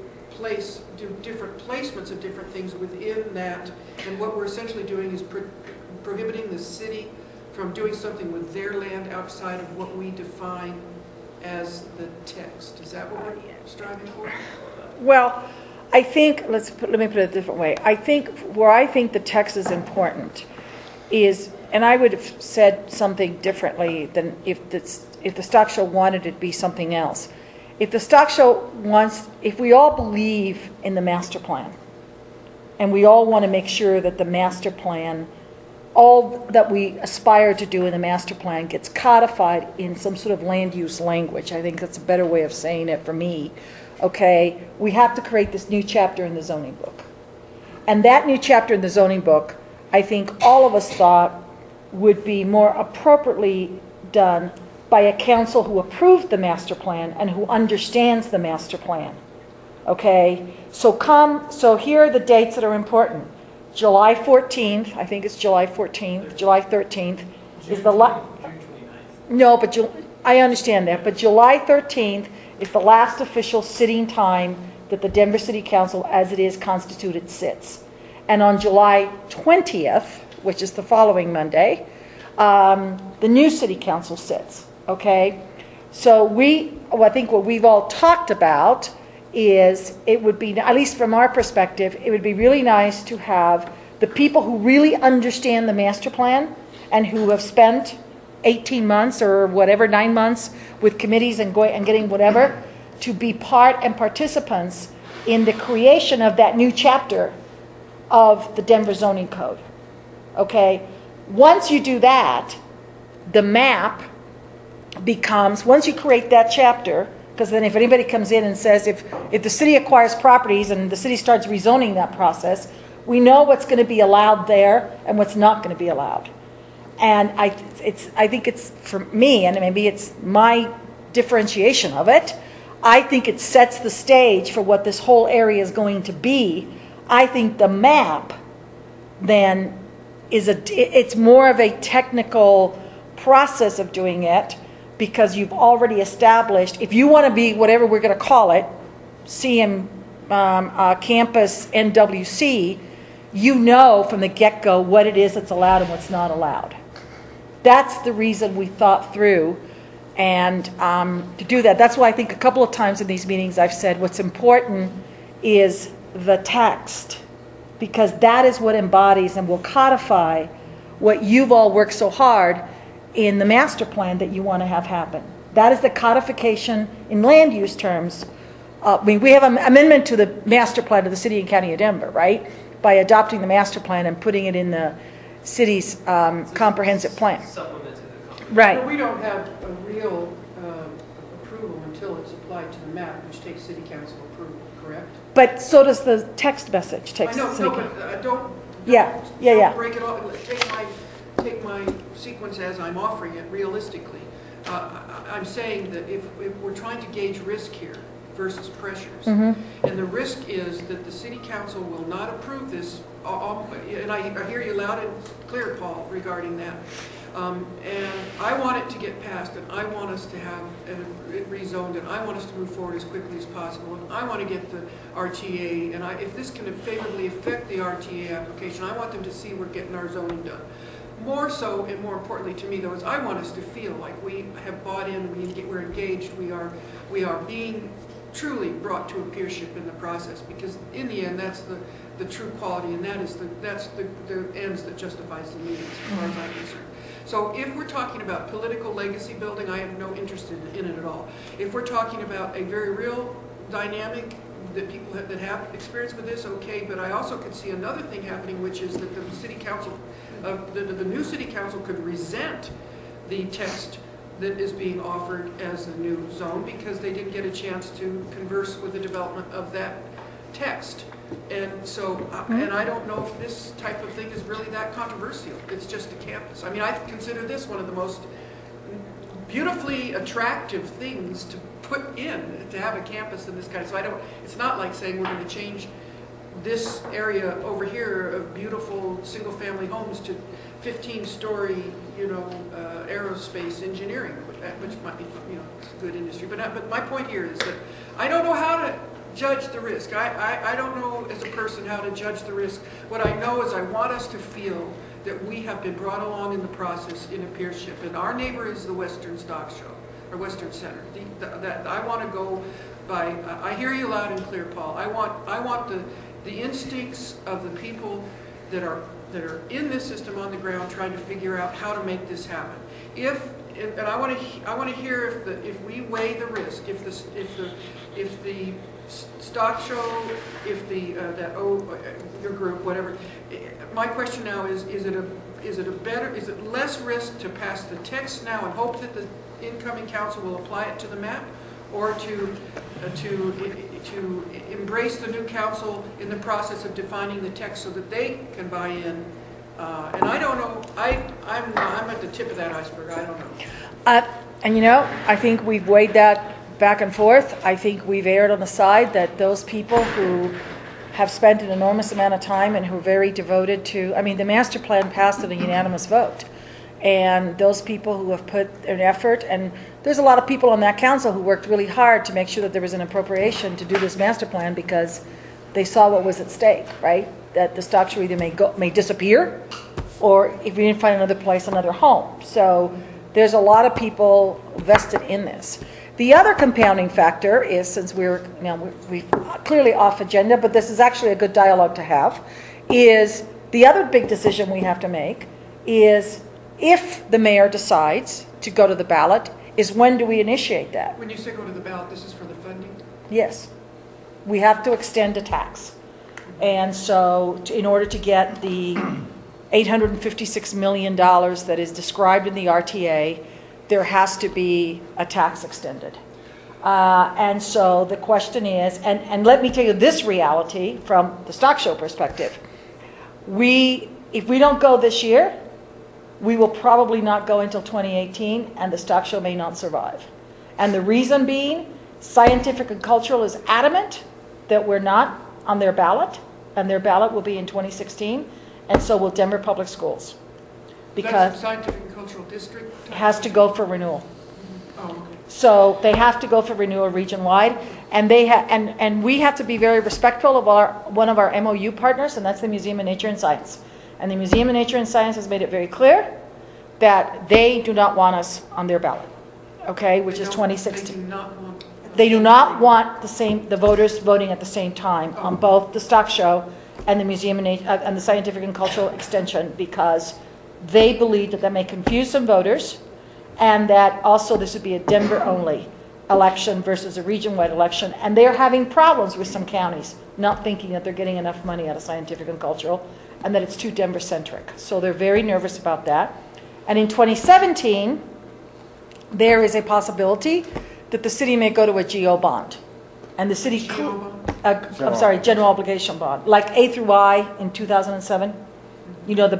B: do different placements of different things within that. And what we're essentially doing is prohibiting the city from doing something with their land outside of what we define as the text. Is that what we're striving for?
A: Well, I think, let me put it a different way. I think the text is important is, and I would have said something differently than if the stock show wanted it to be something else. If the stock show if we all believe in the master plan, and we all want to make sure that the master plan all that we aspire to do in the master plan gets codified in some sort of land use language. I think that's a better way of saying it for me. Okay, we have to create this new chapter in the zoning book. And that new chapter in the zoning book, I think all of us thought would be more appropriately done by a council who approved the master plan and who understands the master plan. Okay, so here are the dates that are important. July 14th, I think it's July 14th, July 13th is the last.
G: June 29th.
A: No, but I understand that, but July 13th is the last official sitting time that the Denver City Council, as it is constituted, sits. And on July 20th, which is the following Monday, the new City Council sits, okay? So I think what we've all talked about is it would be, at least from our perspective, it would be really nice to have the people who really understand the master plan and who have spent 18 months or whatever, 9 months with committees and getting whatever, to be part and participants in the creation of that new chapter of the Denver zoning code. Okay? Once you do that, the map becomes, once you create that chapter, because then if anybody comes in and says, if the city acquires properties and the city starts rezoning that process, we know what's going to be allowed there and what's not going to be allowed. And I think it's, for me, and maybe it's my differentiation of it, I think it sets the stage for what this whole area is going to be. I think the map then it's more of a technical process of doing it, because you've already established, if you want to be whatever we're going to call it, CM Campus NWC, you know from the get-go what it is that's allowed and what's not allowed. That's the reason we thought through and to do that. That's why I think a couple of times in these meetings I've said what's important is the text, because that is what embodies and will codify what you've all worked so hard in the master plan that you want to have happen. That is the codification in land use terms. I mean, we have an amendment to the master plan of the city and county of Denver, right? By adopting the master plan and putting it in the city's comprehensive plan.
G: Supplement to the comprehensive.
A: Right.
B: But we don't have a real approval until it's applied to the map, which takes city council approval, correct?
A: But so does the text message.
B: I know,
A: city
B: no,
A: council.
B: but don't break it off. Take my sequence as I'm offering it realistically. I'm saying that if we're trying to gauge risk here versus pressures, and the risk is that the city council will not approve this, and I hear you loud and clear, Paul, regarding that. And I want it to get passed, and I want us to have it rezoned, and I want us to move forward as quickly as possible, and I want to get the RTA, and if this can favorably affect the RTA application, I want them to see we're getting our zoning done. More so, and more importantly to me, though, is I want us to feel like we have bought in, we're engaged, we are being truly brought to a peership in the process, because in the end, that's the true quality, and that's the ends that justifies the meetings, as far as I'm concerned. So if we're talking about political legacy building, I have no interest in it at all. If we're talking about a very real dynamic that people that have experience with this, okay, but I also could see another thing happening, which is that the city council, the new city council could resent the text that is being offered as a new zone because they didn't get a chance to converse with the development of that text. And so, and I don't know if this type of thing is really that controversial. It's just a campus. I mean, I consider this one of the most beautifully attractive things to put in, to have a campus in this kind of, so it's not like saying we're going to change this area over here of beautiful single-family homes to 15-story, aerospace engineering, which might be, good industry. But my point here is that I don't know how to judge the risk. I don't know as a person how to judge the risk. What I know is I want us to feel that we have been brought along in the process in a peership, and our neighbor is the Western Stock Show, or Western Center. That I want to go by. I hear you loud and clear, Paul. I want the instincts of the people that are in this system on the ground trying to figure out how to make this happen. And I want to hear if we weigh the risk, if the stock show, if your group, whatever. My question now is it is it less risk to pass the text now and hope that the incoming council will apply it to the map, or to embrace the new council in the process of defining the text so that they can buy in? And I don't know. I'm at the tip of that iceberg. I don't know.
A: And I think we've weighed that back and forth. I think we've erred on the side that those people who have spent an enormous amount of time and who are very devoted to, the master plan passed in a unanimous vote. And those people who have put an effort, and there's a lot of people on that council who worked really hard to make sure that there was an appropriation to do this master plan because they saw what was at stake, right? That the stock show either may disappear, or if we didn't find another place, another home. So there's a lot of people vested in this. The other compounding factor is, since we're clearly off agenda, but this is actually a good dialogue to have, is the other big decision we have to make is if the mayor decides to go to the ballot, is when do we initiate that?
B: When you say go to the ballot, this is for the funding?
A: Yes. We have to extend a tax. And so in order to get the $856 million that is described in the RTA, there has to be a tax extended. And so the question is, and let me tell you this reality from the stock show perspective. If we don't go this year, we will probably not go until 2018, and the stock show may not survive. And the reason being, Scientific and Cultural is adamant that we're not on their ballot, and their ballot will be in 2016, and so will Denver Public Schools. Because
B: that's the Scientific and Cultural District?
A: Has to go for renewal.
B: Oh, okay.
A: So they have to go for renewal region-wide, and and we have to be very respectful of one of our MOU partners, and that's the Museum of Nature and Science. And the Museum of Nature and Science has made it very clear that they do not want us on their ballot, okay, which is 2016. They do not want the voters voting at the same time on both the stock show and the Museum of Nature and the Scientific and Cultural Extension, because they believe that may confuse some voters, and that also this would be a Denver-only election versus a region-wide election. And they're having problems with some counties, not thinking that they're getting enough money out of Scientific and Cultural, and that it's too Denver-centric. So they're very nervous about that. And in 2017, there is a possibility that the city may go to a GO bond. And the city, general obligation bond, like A through I in 2007. The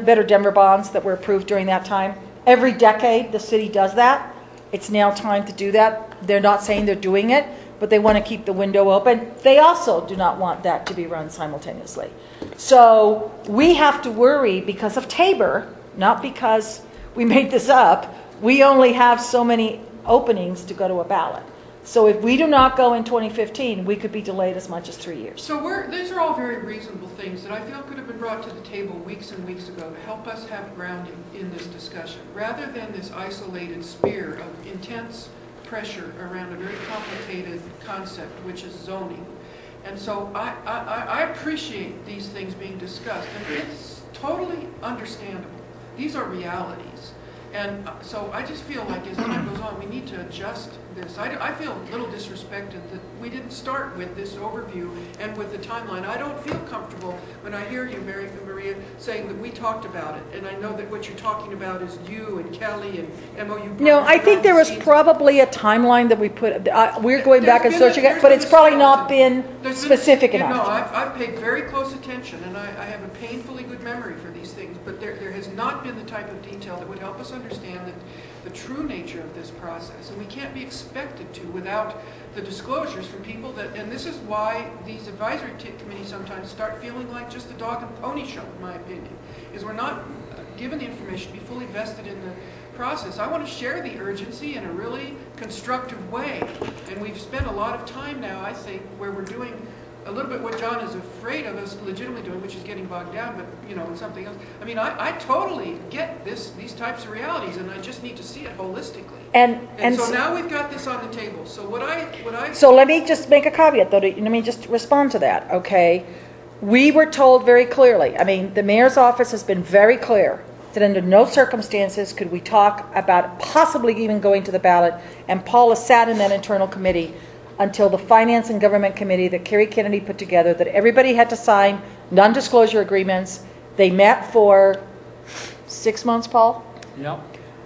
A: better Denver bonds that were approved during that time. Every decade, the city does that. It's now time to do that. They're not saying they're doing it, but they want to keep the window open. They also do not want that to be run simultaneously. So we have to worry because of Tabor, not because we made this up. We only have so many openings to go to a ballot. So if we do not go in 2015, we could be delayed as much as 3 years.
B: So these are all very reasonable things that I feel could have been brought to the table weeks and weeks ago to help us have grounding in this discussion, rather than this isolated spear of intense pressure around a very complicated concept, which is zoning. And so I appreciate these things being discussed, and it's totally understandable. These are realities. And so I just feel like as time goes on, we need to adjust this. I feel a little disrespected that we didn't start with this overview and with the timeline. I don't feel comfortable when I hear you, Maria, saying that we talked about it. And I know that what you're talking about is you and Kelly and MOU.
A: No, I think there was probably a timeline that we put, we're going back and searching it, but it's probably not been specific enough.
B: No, I've paid very close attention, and I have a painfully good memory for these things, but there has not been the type of detail that would help us understand the true nature of this process. And we can't be expected to without the disclosures from people and this is why these advisory committees sometimes start feeling like just a dog and pony show, in my opinion, is we're not given the information to be fully vested in the process. I want to share the urgency in a really constructive way. And we've spent a lot of time now, I think, where we're doing a little bit what John is afraid of us legitimately doing, which is getting bogged down, but something else. I mean, I totally get these types of realities, and I just need to see it holistically. And so now we've got this on the table. So So
A: let me just make a caveat, though. Let me just respond to that, okay? We were told very clearly. I mean, the mayor's office has been very clear that under no circumstances could we talk about possibly even going to the ballot. And Paul has sat in that internal committee until the Finance and Government Committee that Kerry Kennedy put together, that everybody had to sign non-disclosure agreements. They met for 6 months, Paul?
H: Yep.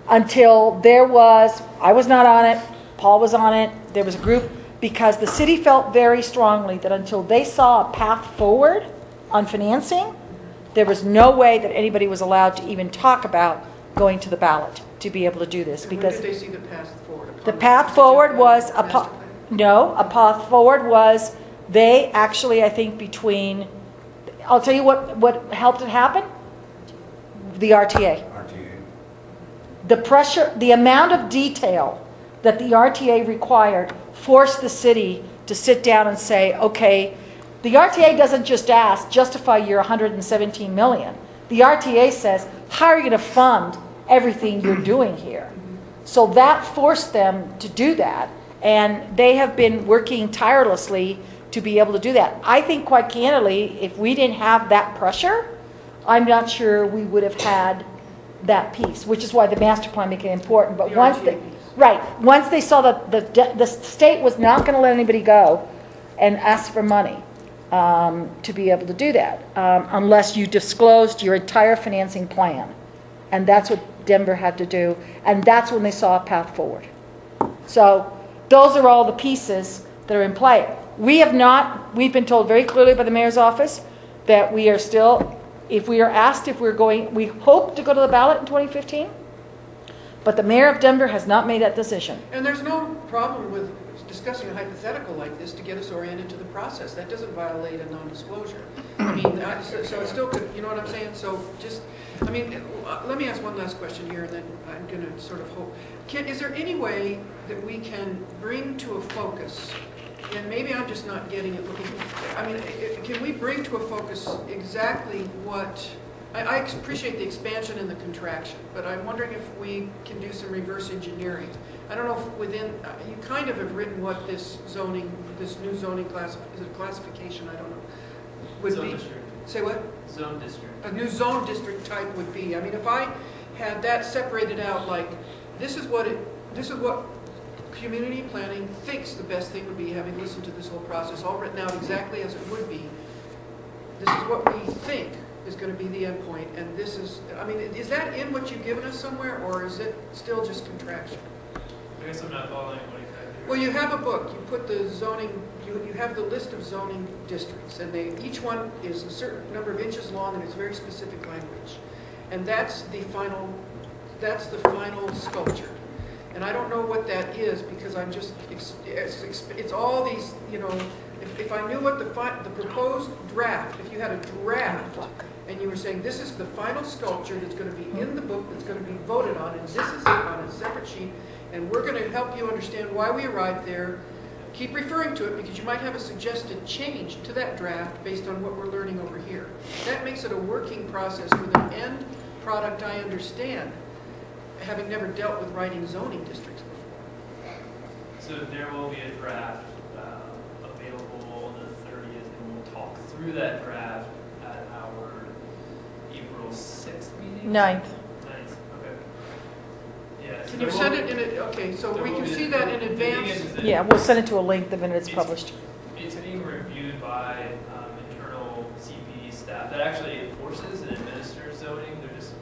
A: Until there was, I was not on it, Paul was on it, there was a group, because the city felt very strongly that until they saw a path forward on financing, there was no way that anybody was allowed to even talk about going to the ballot to be able to do this.
B: And
A: Because
B: when did they see the path forward?
A: the path forward was, a path forward was, they actually, I think between, I'll tell you what helped it happen? The RTA. The pressure, the amount of detail that the RTA required forced the city to sit down and say, okay, the RTA doesn't just ask, justify your 117 million. The RTA says, how are you going to fund everything you're doing here? So that forced them to do that. And they have been working tirelessly to be able to do that. I think, quite candidly, if we didn't have that pressure, I'm not sure we would have had that piece, which is why the master plan became important. But once they saw that the state was not going to let anybody go and ask for money to be able to do that, unless you disclosed your entire financing plan. And that's what Denver had to do. And that's when they saw a path forward. So those are all the pieces that are in play. We've been told very clearly by the mayor's office that we are still, if we are asked if we're going, we hope to go to the ballot in 2015, but the mayor of Denver has not made that decision.
B: And there's no problem with discussing a hypothetical like this to get us oriented to the process. That doesn't violate a non-disclosure. I mean, so it still could, you know what I'm saying? So just, I mean, let me ask one last question here, and then I'm going to sort of hope. Is there any way that we can bring to a focus, and maybe I'm just not getting it looking, I mean, can we bring to a focus exactly what, I appreciate the expansion and the contraction, but I'm wondering if we can do some reverse engineering. I don't know if within, you kind of have written what this zoning, this new zoning class, is it classification, I don't know, would
G: Zone
B: be.
G: district.
B: Say what?
G: Zone district.
B: A new zone district type would be. I mean, if I had that separated out, like, this is what community planning thinks the best thing would be, having listened to this whole process, all written out exactly as it would be. This is what we think is going to be the end point, and this is, I mean, is that in what you've given us somewhere, or is it still just contraction?
G: I guess I'm not following what exactly.
B: Well, you have a book, you put the zoning, you have the list of zoning districts, and each one is a certain number of inches long, and it's very specific language. And that's the final sculpture. And I don't know what that is, because I'm just, it's all these, you know, if I knew what the proposed draft, if you had a draft, and you were saying, this is the final sculpture that's going to be in the book, that's going to be voted on, and this is it on a separate sheet, and we're going to help you understand why we arrived there. Keep referring to it, because you might have a suggested change to that draft based on what we're learning over here. That makes it a working process with an end product I understand, having never dealt with writing zoning districts before.
G: So there will be a draft available on the 30th, and we'll talk through that draft at our April 6th meeting?
A: 9th.
G: 9th, okay. Yeah.
B: Can you send it in a, okay, so we can see that in advance?
A: Yeah, we'll send it to a link the minute it's published.
G: It's being reviewed by internal CP staff that actually enforces and administers zoning. They're just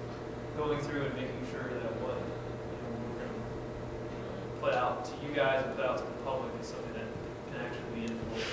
G: going through and making sure that what we're going to put out to you guys and put out to the public is something that can actually be enforced.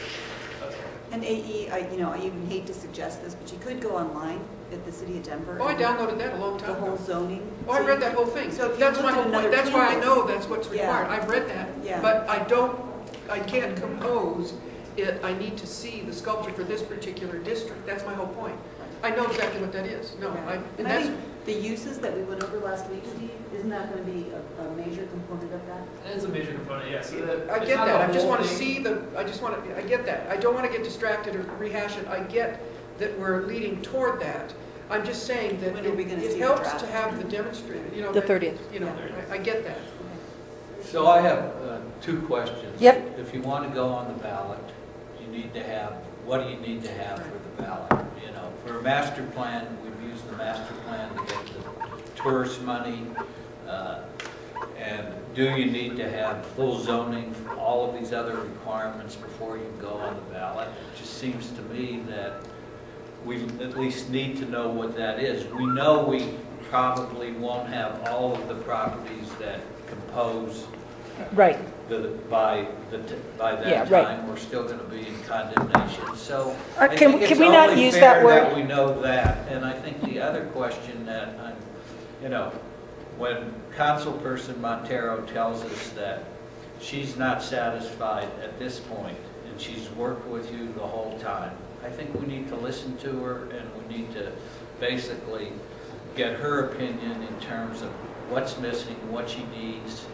G: That's all.
E: And AE, I even hate to suggest this, but you could go online at the city of Denver.
B: Oh, I
E: and
B: downloaded that a long
E: the
B: time
E: whole
B: ago.
E: zoning.
B: Oh, I read that whole thing.
E: So if you
B: That's
E: looked
B: my
E: at
B: whole point.
E: another
B: That's why I
E: campus-
B: know that's what's
E: Yeah.
B: required. I've read that.
E: Yeah.
B: But I can't compose it. I need to see the sculpture for this particular district. That's my whole point. I know exactly what that is. No,
E: Yeah.
B: and
E: And I
B: that's,
E: think the uses that we went over last week, Steve, isn't that going to be a major component of that?
G: It's a major component, yeah. So that,
B: I
G: it's
B: get
G: not
B: that.
G: the
B: I just
G: whole
B: want to
G: thing.
B: see I get that. I don't want to get distracted or rehash it. I get that we're leading toward that. I'm just saying that
E: When are we gonna
B: it
E: see the
B: helps
E: draft?
B: to have the demonstrated, you know.
A: The
B: that-
A: 30th.
B: You know, I get that.
D: So I have two questions.
A: Yep.
D: If you want to go on the ballot, you need to have, what do you need to have for the ballot? You know, for a master plan, we've used the master plan to get the tourist money. And do you need to have full zoning for all of these other requirements before you go on the ballot? It just seems to me that we at least need to know what that is. We know we probably won't have all of the properties that compose
A: Right.
D: by
A: Yeah,
D: that
A: right.
D: time, we're still going to be in condemnation. So
A: Can-
D: I think
A: can
D: it's
A: we not
D: only
A: use
D: fair
A: that word?
D: that we know that. And I think the other question that when Councilperson Montero tells us that she's not satisfied at this point, and she's worked with you the whole time, I think we need to listen to her, and we need to basically get her opinion in terms of what's missing, what she needs,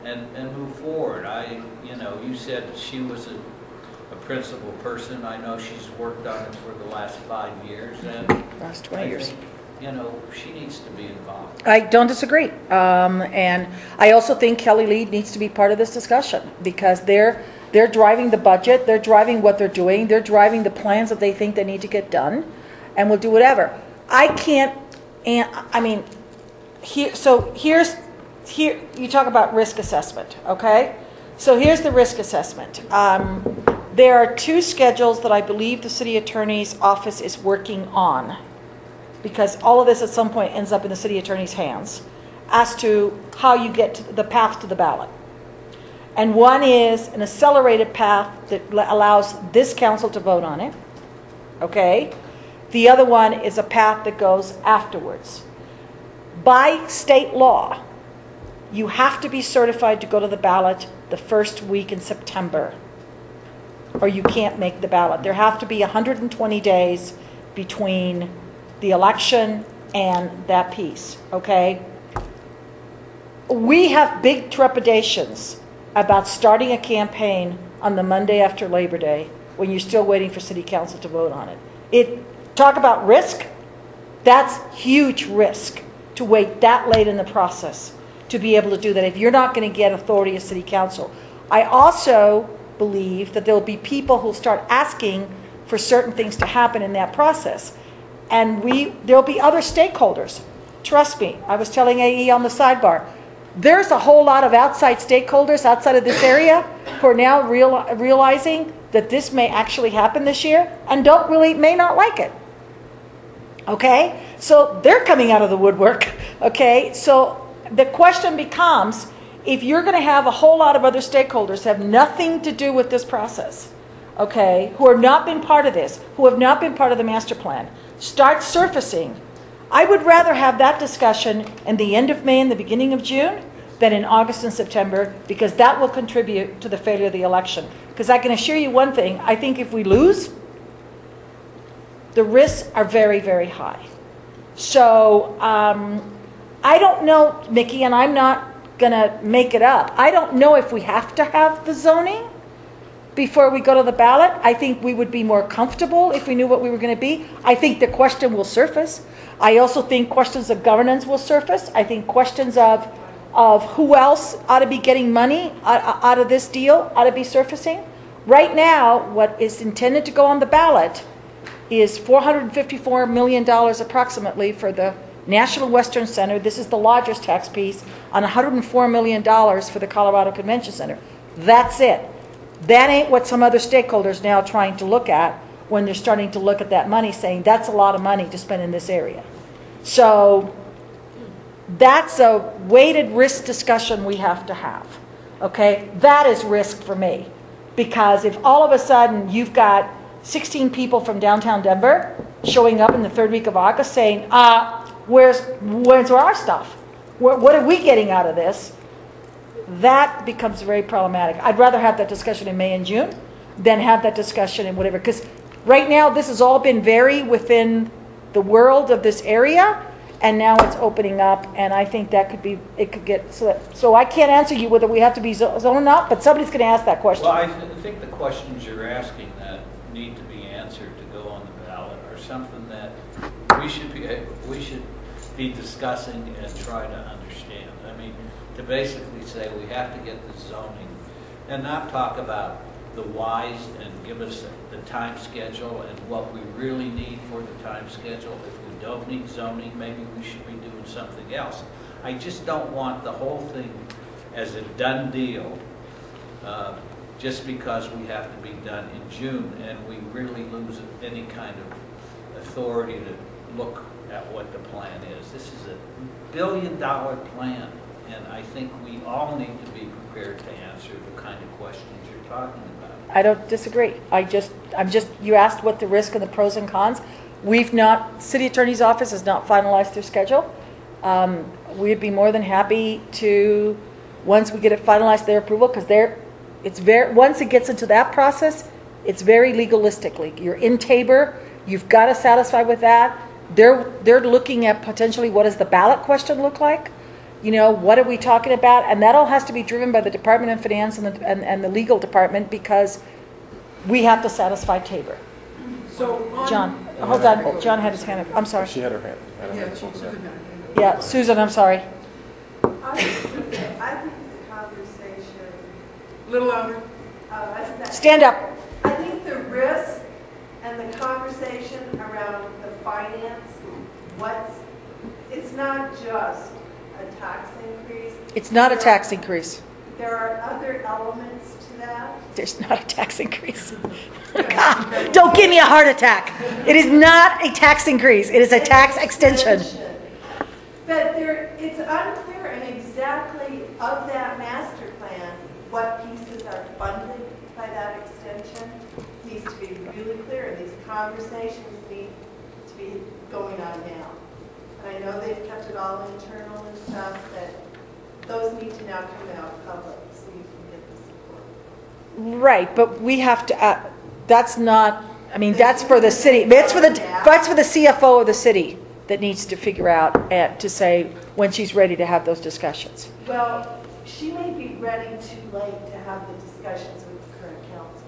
D: and move forward. You said she was a principal person. I know she's worked on it for the last 5 years, and
A: Last 20 years.
D: think, she needs to be involved.
A: I don't disagree. And I also think Kelly Lee needs to be part of this discussion because they're driving the budget, they're driving what they're doing, they're driving the plans that they think they need to get done, and will do whatever. Here, you talk about risk assessment, okay? So here's the risk assessment. There are 2 schedules that I believe the city attorney's office is working on, because all of this at some point ends up in the city attorney's hands as to how you get to the path to the ballot. And one is an accelerated path that allows this council to vote on it, okay? The other one is a path that goes afterwards. By state law, you have to be certified to go to the ballot the first week in September, or you can't make the ballot. There have to be 120 days between the election and that piece, okay? We have big trepidations about starting a campaign on the Monday after Labor Day when you're still waiting for city council to vote on it. Talk about risk. That's huge risk to wait that late in the process to be able to do that if you're not going to get authority as city council. I also believe that there will be people who'll start asking for certain things to happen in that process. And there'll be other stakeholders. Trust me, I was telling AE on the sidebar, there's a whole lot of outside stakeholders outside of this area who are now realizing that this may actually happen this year and may not like it. Okay? So they're coming out of the woodwork. Okay? So the question becomes, if you're going to have a whole lot of other stakeholders have nothing to do with this process, okay, who have not been part of this, who have not been part of the master plan, start surfacing, I would rather have that discussion in the end of May and the beginning of June than in August and September, because that will contribute to the failure of the election. Because I can assure you one thing, I think if we lose, the risks are very, very high. So I don't know, Mickey, and I'm not going to make it up. I don't know if we have to have the zoning before we go to the ballot. I think we would be more comfortable if we knew what we were going to be. I think the question will surface. I also think questions of governance will surface. I think questions of who else ought to be getting money out of this deal ought to be surfacing. Right now, what is intended to go on the ballot is $454 million approximately for the National Western Center. This is the lodger's tax piece on $104 million for the Colorado Convention Center. That's it. That ain't what some other stakeholders now trying to look at when they're starting to look at that money, saying that's a lot of money to spend in this area. So that's a weighted risk discussion we have to have. Okay? That is risk for me. Because if all of a sudden you've got 16 people from downtown Denver showing up in the 3rd week of August saying, where's our stuff? What are we getting out of this? That becomes very problematic. I'd rather have that discussion in May and June than have that discussion in whatever. Because right now this has all been very within the world of this area, and now it's opening up, and I think that could be, it could get, so I can't answer you whether we have to be zoned or not, but somebody's going to ask that question.
D: Well, I think the questions you're asking that need to be answered to go on the ballot are something that we should be discussing and try to understand. I mean, to basically say we have to get the zoning and not talk about the whys and give us the time schedule and what we really need for the time schedule. If we don't need zoning, maybe we should be doing something else. I just don't want the whole thing as a done deal just because we have to be done in June and we really lose any kind of authority to look at what the plan is. This is a billion-dollar plan, and I think we all need to be prepared to answer the kind of questions you're talking about.
A: I don't disagree. You asked what the risk and the pros and cons. City Attorney's Office has not finalized their schedule. We'd be more than happy to, once we get it finalized, their approval, because once it gets into that process, it's very legalistically. You're in Tabor, you've got to satisfy with that. They're looking at potentially what does the ballot question look like? You know, what are we talking about? And that all has to be driven by the Department of Finance and the legal department, because we have to satisfy Tabor.
B: So
A: John, hold on. John had his hand up. I'm sorry.
F: She had her hand.
B: Yeah, Susan.
A: Yeah, Susan, I'm sorry.
I: I was just gonna say, I think it's a conversation.
B: Little louder.
A: Stand up.
I: I think the risk and the conversation around the finance, it's not just a tax increase.
A: It's not a tax increase.
I: There are other elements to that.
A: There's not a tax increase. God, don't give me a heart attack. It is not a tax increase. It is a tax extension.
I: But it's unclear and exactly of that master plan what pieces are funded by that extension. Needs to be really clear, and these conversations need to be going on now. And I know they've kept it all internal and stuff, but those need to now come out public so you can get the support.
A: Right, but we have to, that's not, I mean, that's for the city. That's for the CFO of the city that needs to figure out to say when she's ready to have those discussions.
I: Well, she may be ready too late to have the discussions with the current council.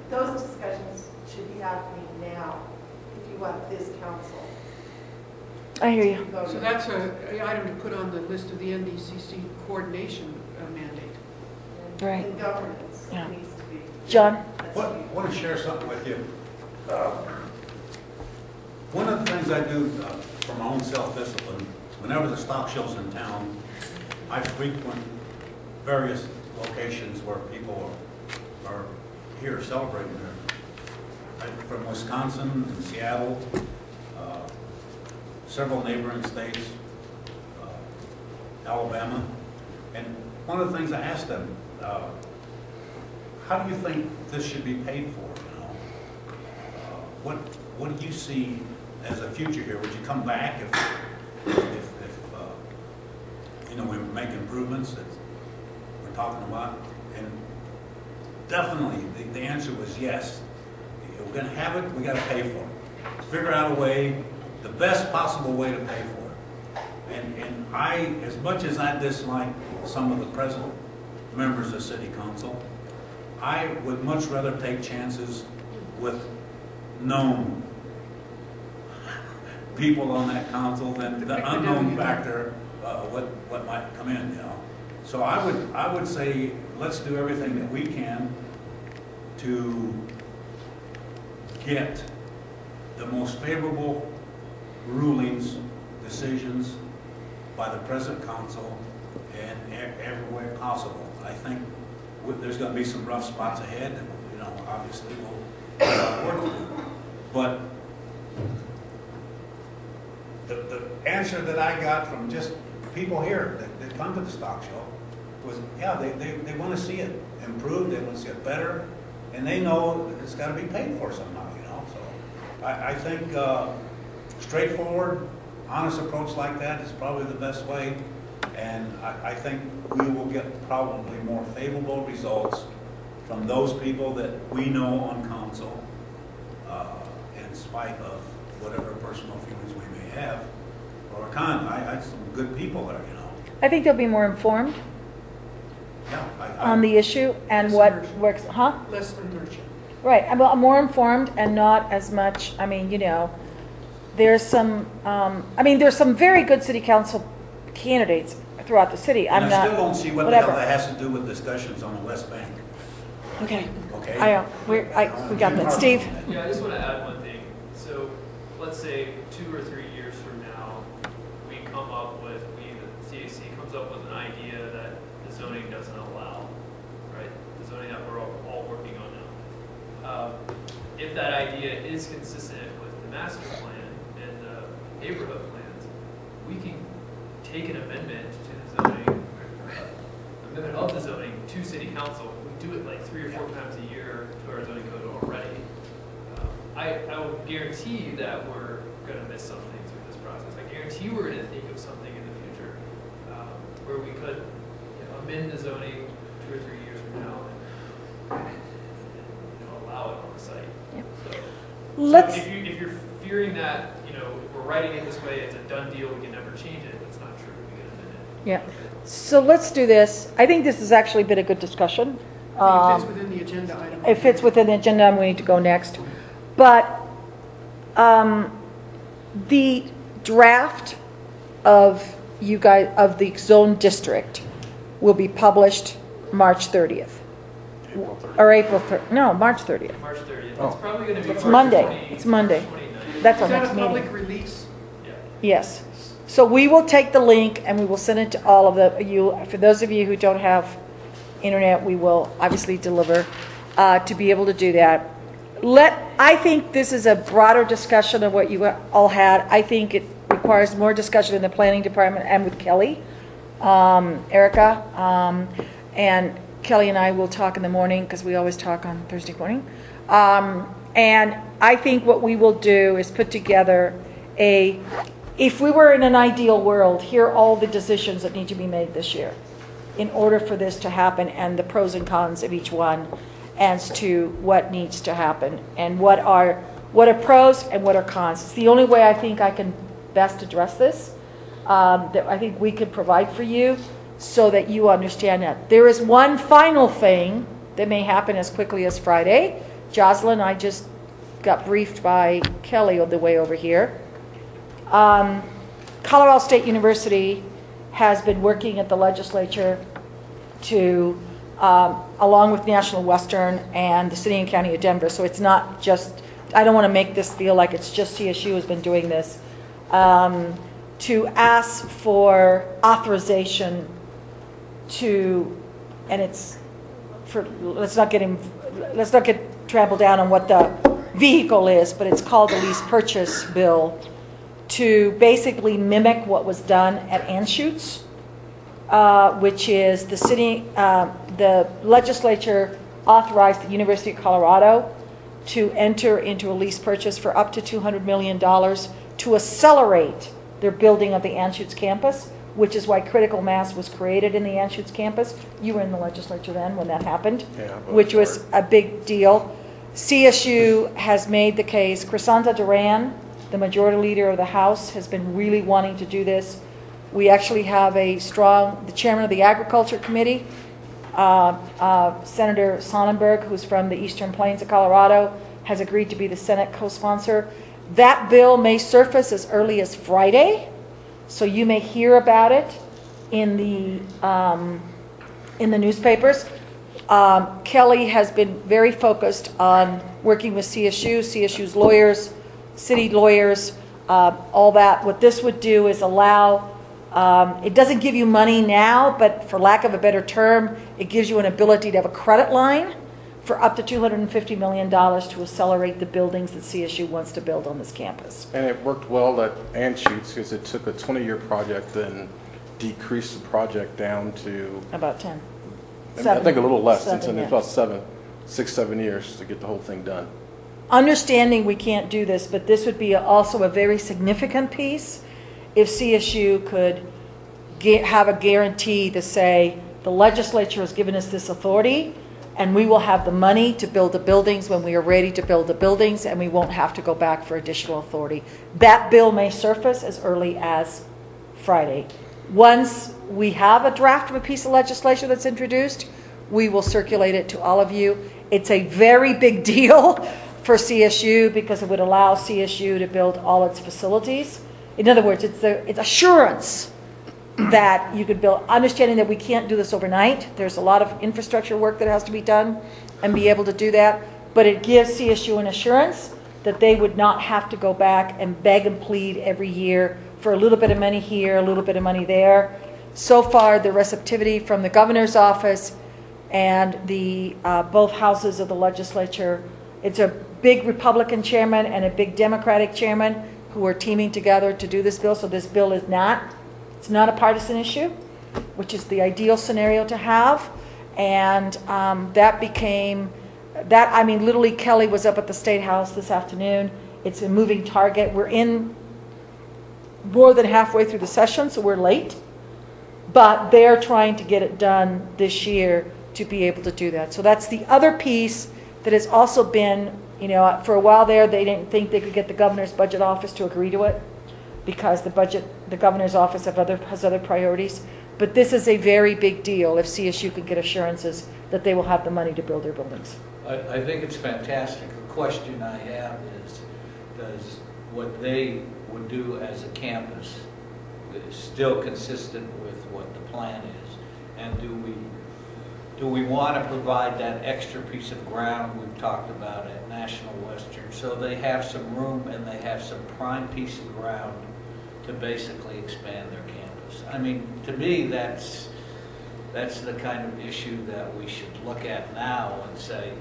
I: Those discussions should be happening now if you want this council.
A: I hear you.
B: So that's an item to put on the list of the NDCC coordination mandate.
A: Right.
I: And governance
A: Yeah.
I: needs to be.
A: John?
C: I want to share something with you. One of the things I do for my own self-discipline, whenever the stock show's in town, I frequent various locations where people are here celebrating their, from Wisconsin and Seattle, several neighboring states, Alabama. And one of the things I asked them, how do you think this should be paid for? You know, what do you see as a future here? Would you come back if you know, we make improvements that we're talking about? And definitely the answer was yes. We're going to have it, we got to pay for it. Figure out a way, the best possible way to pay for it. And I, as much as I dislike some of the present members of City Council, I would much rather take chances with known people on that council than the unknown factor, what might come in, you know. So I would say let's do everything that we can to get the most favorable rulings, decisions by the present council and everywhere possible. I think there's going to be some rough spots ahead, and you know, obviously we'll work with it. But the answer that I got from just people here that come to the stock show was, yeah, they want to see it improved, they want to see it better, and they know that it's got to be paid for somehow, you know. So I think straightforward, honest approach like that is probably the best way, and I think we will get probably more favorable results from those people that we know on council, in spite of whatever personal feelings we may have, or I had some good people there, you know.
A: I think they'll be more informed
C: Yeah,
A: on the issue and what works, huh?
B: Less inertia.
A: Right, I'm more informed and not as much, I mean, you know, there's some very good city council candidates throughout the city.
C: And
A: I'm
C: I
A: not,
C: still don't see what the
A: whatever.
C: hell that has to do with discussions on the West Bank.
A: Okay.
C: Okay?
A: We got that. Steve?
G: Yeah, I just want to add one thing. So let's say 2 or 3 years from now, we come up with, the CAC comes up with an idea that the zoning doesn't allow, right? The zoning that we're all working on now. If that idea is consistent with the master plan and neighborhood plans, we can take an amendment to the zoning, amendment of the zoning to city council. We do it like 3 or 4 times a year to our zoning code already. I will guarantee you that we're going to miss something through this process. I guarantee we're going to think of something in the future where we could amend the zoning 2 or 3 years from now and allow it on the site.
A: Yep.
G: So if you're fearing that if we're writing it this way, it's a done deal, we can never change it. That's not true. We can amend it.
A: Yeah. So let's do this. I think this has actually been a good discussion.
B: It fits within the agenda item.
A: It fits within the agenda, and we need to go next. But the draft of you guys of the zone district will be published March 30th.
F: April 30th.
A: Or April 30th. No, March 30th.
G: March 30th.
F: Oh.
G: It's probably going to be
A: It's
G: March
A: Monday.
G: 20
A: It's Monday.
G: March 29th.
A: That's our
B: Is that
A: next
B: a
A: meeting.
B: public release?
G: Yeah.
A: Yes. So we will take the link and we will send it to all of you. For those of you who don't have internet, we will obviously deliver to be able to do that. I think this is a broader discussion of what you all had. I think it requires more discussion in the planning department and with Kelly, Erica, and Kelly and I will talk in the morning because we always talk on Thursday morning. And I think what we will do is put together if we were in an ideal world, here are all the decisions that need to be made this year in order for this to happen and the pros and cons of each one as to what needs to happen and what are pros and what are cons. It's the only way I think I can best address this, that I think we could provide for you so that you understand that. There is one final thing that may happen as quickly as Friday. Jocelyn, I just got briefed by Kelly on the way over here. Colorado State University has been working at the legislature to, along with National Western and the City and County of Denver, so it's not just, I don't want to make this feel like it's just CSU has been doing this, to ask for authorization to, and it's for, let's not get trampled down on what the vehicle is, but it's called the lease purchase bill, to basically mimic what was done at Anschutz, which is the city, the legislature authorized the University of Colorado to enter into a lease purchase for up to $200 million to accelerate their building of the Anschutz campus, which is why critical mass was created in the Anschutz campus. You were in the legislature then when that happened, which was a big deal. CSU has made the case. Crisanta Duran, the majority leader of the House, has been really wanting to do this. We actually have the chairman of the Agriculture Committee, Senator Sonnenberg, who's from the Eastern Plains of Colorado, has agreed to be the Senate co-sponsor. That bill may surface as early as Friday, so you may hear about it in the newspapers. Kelly has been very focused on working with CSU's lawyers, city lawyers, all that. What this would do is allow, it doesn't give you money now, but for lack of a better term, it gives you an ability to have a credit line for up to $250 million to accelerate the buildings that CSU wants to build on this campus.
F: And it worked well at Anschutz because it took a 20-year project and decreased the project down to
A: About 10.
F: I think a little less,
A: Seven,
F: it's about 6-7 years to get the whole thing done.
A: Understanding we can't do this, but this would be also a very significant piece if CSU could have a guarantee to say the legislature has given us this authority and we will have the money to build the buildings when we are ready to build the buildings and we won't have to go back for additional authority. That bill may surface as early as Friday. Once we have a draft of a piece of legislation that's introduced, we will circulate it to all of you. It's a very big deal for CSU because it would allow CSU to build all its facilities. In other words, it's assurance that you could build, understanding that we can't do this overnight. There's a lot of infrastructure work that has to be done and be able to do that. But it gives CSU an assurance that they would not have to go back and beg and plead every year for a little bit of money here, a little bit of money there. So far, the receptivity from the governor's office and the both houses of the legislature, it's a big Republican chairman and a big Democratic chairman who are teaming together to do this bill, so this bill is not, it's not a partisan issue, which is the ideal scenario to have. And that became, that, I mean, literally Kelly was up at the State House this afternoon. It's a moving target. We're in more than halfway through the session, so we're late. But they're trying to get it done this year to be able to do that. So that's the other piece that has also been, you know, for a while there, they didn't think they could get the governor's budget office to agree to it because the governor's office has other priorities. But this is a very big deal if CSU can get assurances that they will have the money to build their buildings.
D: I think it's fantastic. The question I have is, does what they would do as a campus is still consistent with what the plan is? And do we want to provide that extra piece of ground we've talked about at National Western, so they have some room and they have some prime piece of ground to basically expand their campus? I mean, to me, that's the kind of issue that we should look at now and say,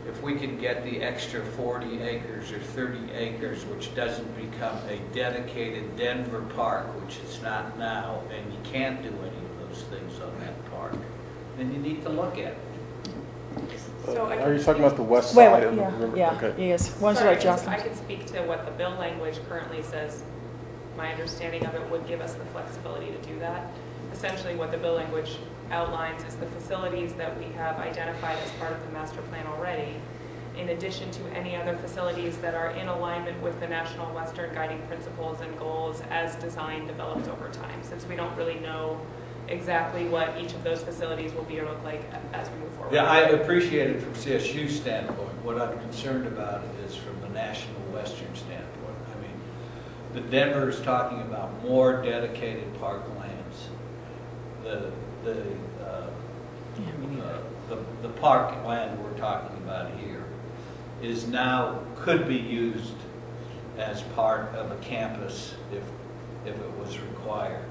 D: if we can get the extra 40 acres or 30 acres, which doesn't become a dedicated Denver park, which it's not now, and you can't do any of those things on that park, then you need to look at it.
J: So
F: Are you talking about the west side of the river?
A: Yeah,
F: Okay.
A: yes. One's
J: Sorry,
A: about Jocelyn.
J: I can speak to what the bill language currently says. My understanding of it would give us the flexibility to do that. Essentially, what the bill language outlines is the facilities that we have identified as part of the master plan already, in addition to any other facilities that are in alignment with the National Western guiding principles and goals as design develops over time, since we don't really know exactly what each of those facilities will be or look like as we move forward.
D: Yeah, I appreciate it from CSU standpoint. What I'm concerned about is from the National Western standpoint. I mean, the Denver is talking about more dedicated parklands. The parkland we're talking about here is now, could be used as part of a campus if it was required.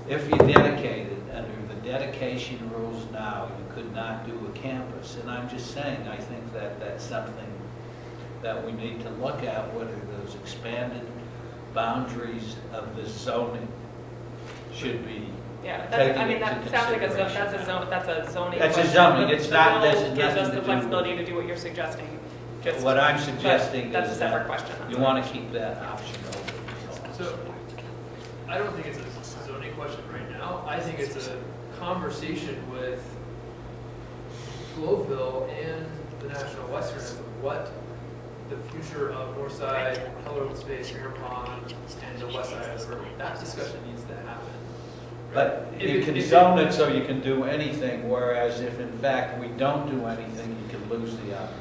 D: If you dedicated under the dedication rules now, you could not do a campus. And I'm just saying, I think that that's something that we need to look at, whether those expanded boundaries of the zoning should be.
J: Yeah,
D: taken
J: I mean,
D: into
J: that sounds like that's a zoning.
D: That's a
J: question.
D: zoning. It's not.
J: The
D: This
J: bill
D: is
J: gives
D: nothing
J: us
D: to
J: the
D: do
J: flexibility
D: with.
J: to do what you're suggesting. Just,
D: What I'm suggesting
J: that's
D: is
J: a separate
D: that
J: question.
D: you want to keep that option open.
G: So, I don't think it's a zoning question right now. I think it's a conversation with Gloveville and the National Western as to what the future of Northside, Heller Open Space, Mirror Pond, and the west side of the river. That discussion needs to happen.
D: But you can zone it so you can do anything, whereas if in fact we don't do anything, you can lose the opportunity.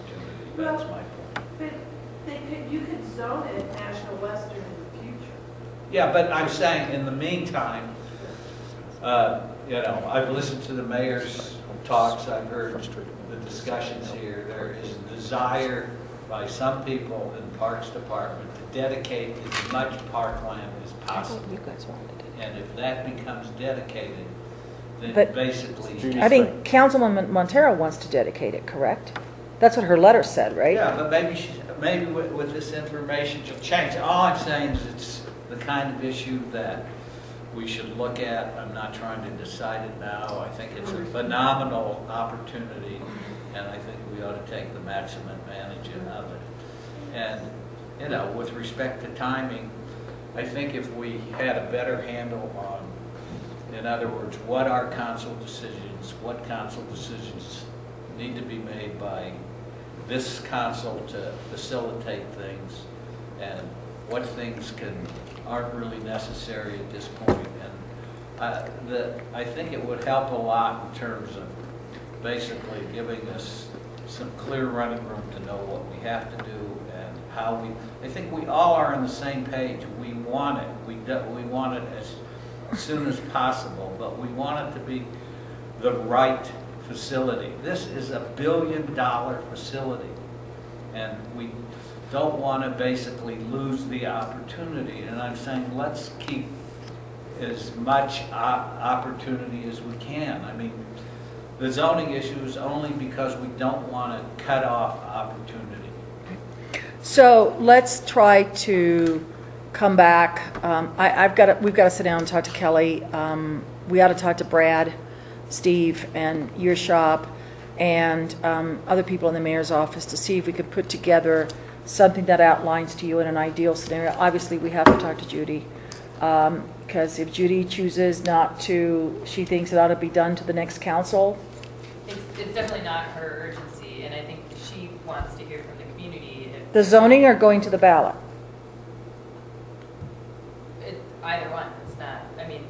D: That's my point.
I: But you could zone it National Western in the future.
D: Yeah, but I'm saying in the meantime, you know, I've listened to the mayor's talks, I've heard the discussions here. There is a desire by some people in the Parks Department to dedicate as much parkland as possible. And if that becomes dedicated, then
A: But-
D: basically.
A: I think Councilwoman Montero wants to dedicate it, correct? That's what her letter said, right?
D: Yeah, but maybe with this information she'll change. All I'm saying is it's the kind of issue that we should look at. I'm not trying to decide it now. I think it's a phenomenal opportunity, and I think we ought to take the maximum advantage of it. And, you know, with respect to timing, I think if we had a better handle on, in other words, what are council decisions, what council decisions need to be made by this council to facilitate things, and what things aren't really necessary at this point. And I think it would help a lot in terms of basically giving us some clear running room to know what we have to do and how I think we all are on the same page. We want it. We want it as soon as possible, but we want it to be the right facility. This is $1 billion facility, and we don't want to basically lose the opportunity. And I'm saying let's keep as much opportunity as we can. I mean, the zoning issue is only because we don't want to cut off opportunity.
A: So let's try to come back. We've got to sit down and talk to Kelly. We ought to talk to Brad, Steve, and your shop, and other people in the mayor's office to see if we could put together something that outlines to you in an ideal scenario. Obviously, we have to talk to Judy, because if Judy chooses not to, she thinks it ought to be done to the next council.
J: It's definitely not her urgency, and I think she wants to hear from the community.
A: The zoning are going to the ballot.
J: Either one, it's not, I mean,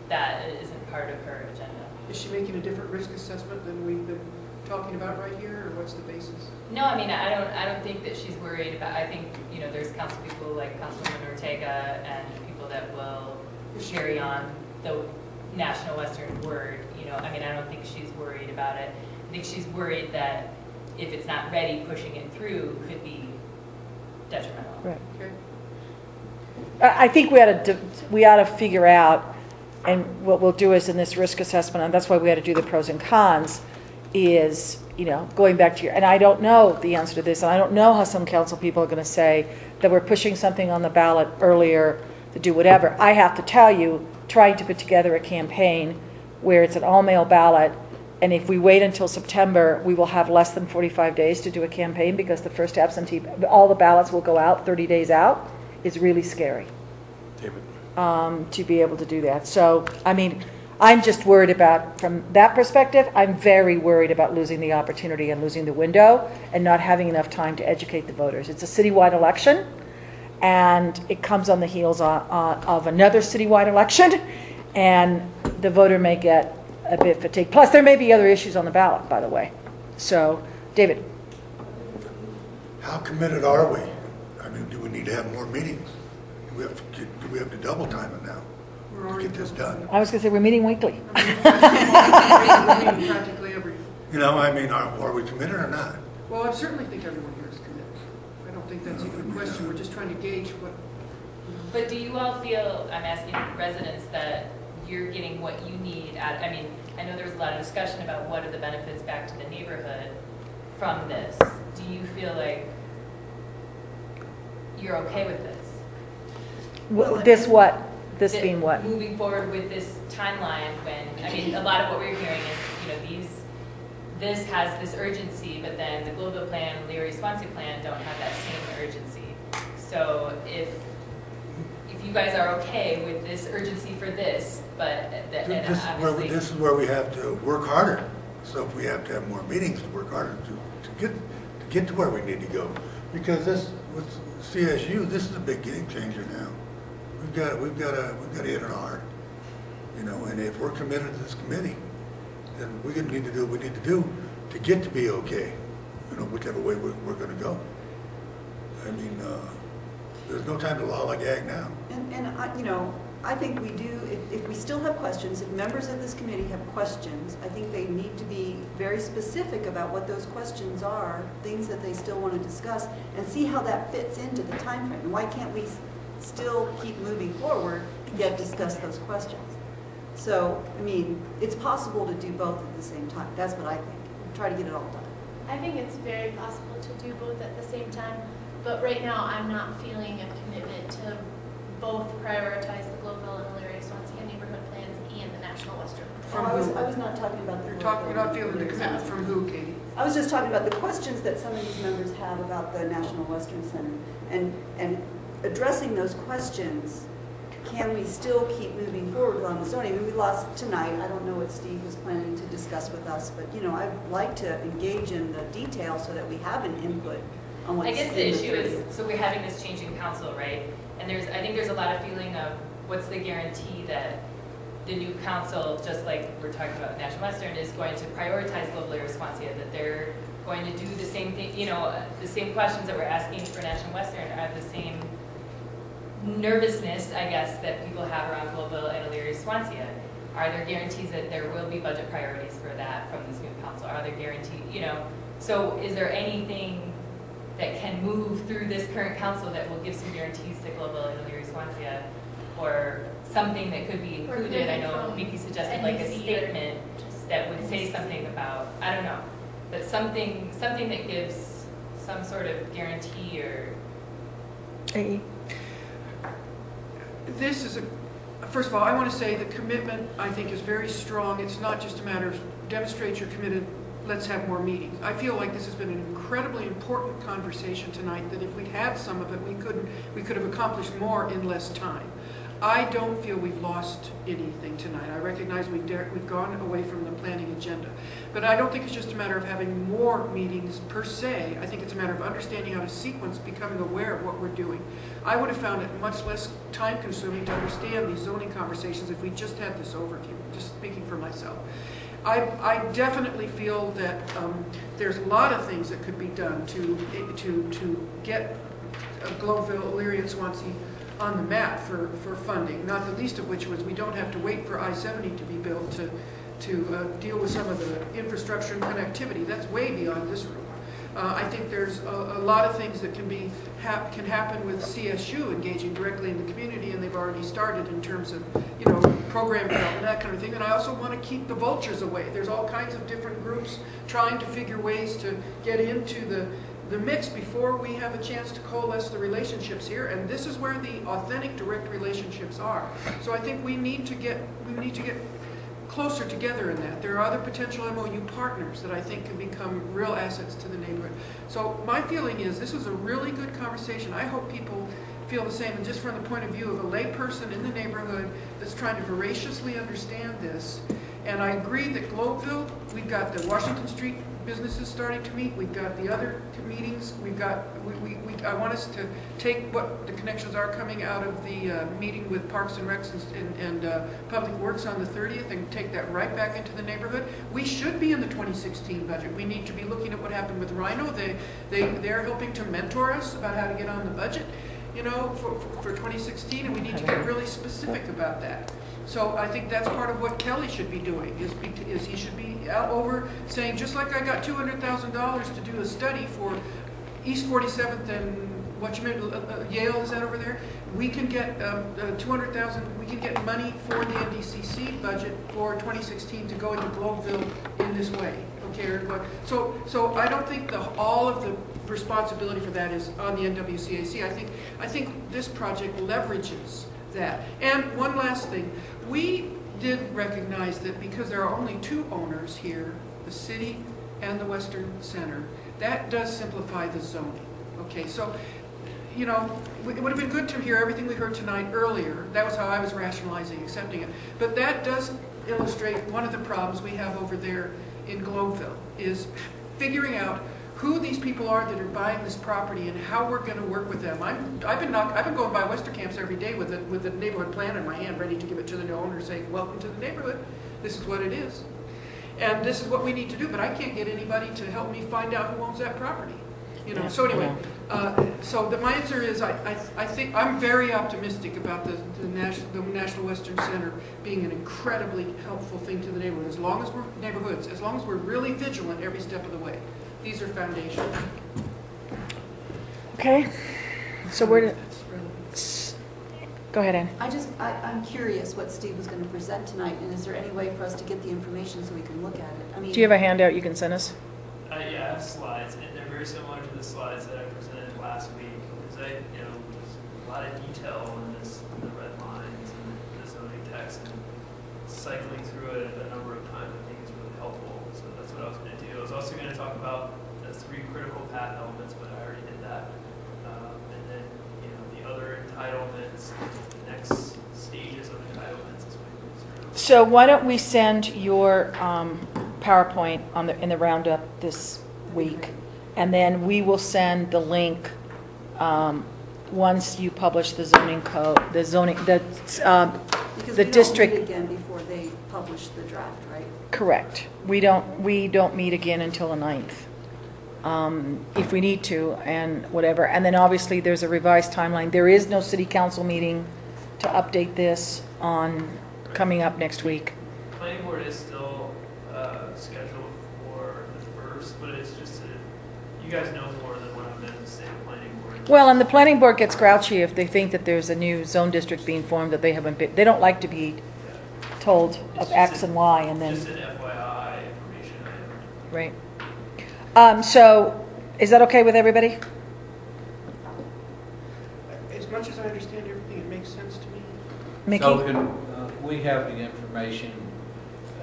J: that isn't part of her agenda.
B: Is she making a different risk assessment than we've been talking about right here, or what's the basis?
J: No, I mean, I don't think that she's worried about, I think, you know, there's council people like Councilwoman Ortega and people that will carry on the National Western word, you know, I mean, I don't think she's worried about it. I think she's worried that if it's not ready, pushing it through could be detrimental.
A: Right.
B: Okay.
A: I think we ought to figure out, and what we'll do is in this risk assessment, and that's why we had to do the pros and cons, is, you know, going back to your, and I don't know the answer to this, and I don't know how some council people are going to say that we're pushing something on the ballot earlier to do whatever. I have to tell you, trying to put together a campaign where it's an all-mail ballot, and if we wait until September, we will have less than 45 days to do a campaign, because the first absentee, all the ballots will go out 30 days out, is really scary.
F: David.
A: To be able to do that. So, I mean, I'm just worried about, from that perspective, I'm very worried about losing the opportunity and losing the window and not having enough time to educate the voters. It's a citywide election, and it comes on the heels of another citywide election, and the voter may get a bit fatigued. Plus, there may be other issues on the ballot, by the way. So, David.
K: How committed are we? I mean, do we need to have more meetings? Do we have to double time it now to get this done?
A: I was going to say, we're meeting weekly.
B: We're meeting practically every.
K: You know, I mean, are we committed or not?
B: Well, I certainly think everyone here is committed. I don't think that's even a question. We're just trying to gauge what.
J: But do you all feel, I'm asking residents, that you're getting what you need out, I mean, I know there's a lot of discussion about what are the benefits back to the neighborhood from this. Do you feel like you're okay with this?
A: This what? This
J: That
A: being what?
J: Moving forward with this timeline when, I mean, a lot of what we're hearing is, you know, this has this urgency, but then the global plan, Leary Swansea plan don't have that same urgency. So if you guys are okay with this urgency for this, but
K: This is where we have to work harder. So if we have to have more meetings, to work harder to get to where we need to go, because this with CSU, this is a big game changer now. We've got to hit it hard, you know. And if we're committed to this committee, then we need to do what we need to do to get to be okay, you know, whichever way we're going to go. I mean, there's no time to lollygag now.
E: And you know, I think we do, if we still have questions, if members of this committee have questions, I think they need to be very specific about what those questions are, things that they still want to discuss, and see how that fits into the time frame. And why can't we still keep moving forward yet discuss those questions? So, I mean, it's possible to do both at the same time. That's what I think. Try to get it all done.
L: I think it's very possible to do both at the same time, but right now I'm not feeling a commitment to both prioritize the Globeville and Elyria Swansea neighborhood plans and the National Western.
E: I was not talking about the.
B: You're not feeling the commitment from who, Katie?
E: I was just talking about the questions that some of these members have about the National Western Center, and addressing those questions. Can we still keep moving forward on the zoning? I mean, we lost tonight. I don't know what Steve was planning to discuss with us, but you know, I'd like to engage in the details so that we have an input on what's.
J: I guess the issue is, so we're having this change in council, right? And I think there's a lot of feeling of what's the guarantee that the new council, just like we're talking about National Western, is going to prioritize global area Swansea, that they're going to do the same thing, you know, the same questions that we're asking for National Western are the same nervousness, I guess, that people have around Globeville and Elyria Swansea. Are there guarantees that there will be budget priorities for that from this new council? Are there guarantees, you know? So is there anything that can move through this current council that will give some guarantees to Globeville and Elyria Swansea, or something that could be included? I know Miki suggested like a statement that would say something about, I don't know, but something that gives some sort of guarantee or.
B: this is first of all, I want to say the commitment, I think, is very strong. It's not just a matter of demonstrate you're committed, let's have more meetings. I feel like this has been an incredibly important conversation tonight, that if we'd had some of it, we could have accomplished more in less time. I don't feel we've lost anything tonight. I recognize we've gone away from the planning agenda. But I don't think it's just a matter of having more meetings per se. I think it's a matter of understanding how to sequence, becoming aware of what we're doing. I would have found it much less time consuming to understand these zoning conversations if we just had this overview, just speaking for myself. I definitely feel that there's a lot of things that could be done to get Globeville, Elyria, and Swansea on the map for funding, not the least of which was we don't have to wait for I-70 to be built to deal with some of the infrastructure and connectivity. That's way beyond this room. I think there's a lot of things that can happen with CSU engaging directly in the community, and they've already started in terms of, you know, program development, that kind of thing. And I also want to keep the vultures away. There's all kinds of different groups trying to figure ways to get into the mix before we have a chance to coalesce the relationships here, and this is where the authentic direct relationships are. So I think we need to get closer together in that. There are other potential MOU partners that I think can become real assets to the neighborhood. So my feeling is this was a really good conversation. I hope people feel the same, and just from the point of view of a layperson in the neighborhood that's trying to voraciously understand this. And I agree that Globeville, we've got the Washington Street businesses starting to meet. We've got the other meetings. I want us to take what the connections are coming out of the meeting with Parks and Recs and Public Works on the 30th and take that right back into the neighborhood. We should be in the 2016 budget. We need to be looking at what happened with Rhino. They're helping to mentor us about how to get on the budget, you know, for 2016, and we need to get really specific about that. So I think that's part of what Kelly should be doing, is he should be out over saying, just like I got $200,000 to do a study for East 47th and Yale, is that over there? We can get $200,000. We can get money for the NDCC budget for 2016 to go into Globeville in this way. Okay, so I don't think all of the responsibility for that is on the NWCAC. I think this project leverages that. And one last thing, we did recognize that because there are only two owners here, the city and the Western Center, that does simplify the zoning. Okay, so, you know, it would have been good to hear everything we heard tonight earlier. That was how I was rationalizing accepting it. But that does illustrate one of the problems we have over there in Globeville, is figuring out who these people are that are buying this property and how we're going to work with them. I've been going by Westercamps every day with the neighborhood plan in my hand, ready to give it to the new owner, saying, "Welcome to the neighborhood. This is what it is, and this is what we need to do." But I can't get anybody to help me find out who owns that property. You know. So anyway, my answer is I think I'm very optimistic about the National Western Center being an incredibly helpful thing to the neighborhood. As long as we're really vigilant every step of the way. These are foundations.
A: Okay, so go ahead, Ann.
E: I'm curious what Steve was going to present tonight, and is there any way for us to get the information so we can look at it? I mean,
A: do you have a handout you can send us?
G: Yeah, I have slides, and they're very similar to the slides that I presented last week. Because there's a lot of detail in this, the red lines and the zoning text, and cycling through it a number of times I think is really helpful. So that's what I was going to do. I was also going to talk about the 3 critical path elements, but I already did that. And then, the other entitlements, the next stages of entitlements as we move through.
A: So why don't we send your PowerPoint in the roundup this week, and then we will send the link once you publish the zoning code, the district.
E: Meet again before they publish the draft, right?
A: Correct. We don't meet again until the 9th. If we need to, and whatever. And then obviously there's a revised timeline. There is no city council meeting to update this on coming up next week.
G: Planning board is still scheduled for the 1st, but it's just you guys know more than what I'm going to say. Planning board.
A: Well, and the planning board gets grouchy if they think that there's a new zone district being formed that they haven't been. They don't like to be told of X and Y, and then
G: just an FYI information item.
A: Right. So, is that okay with everybody?
B: As much as I understand everything, it makes sense to me.
A: Mickey?
D: So can we have the information,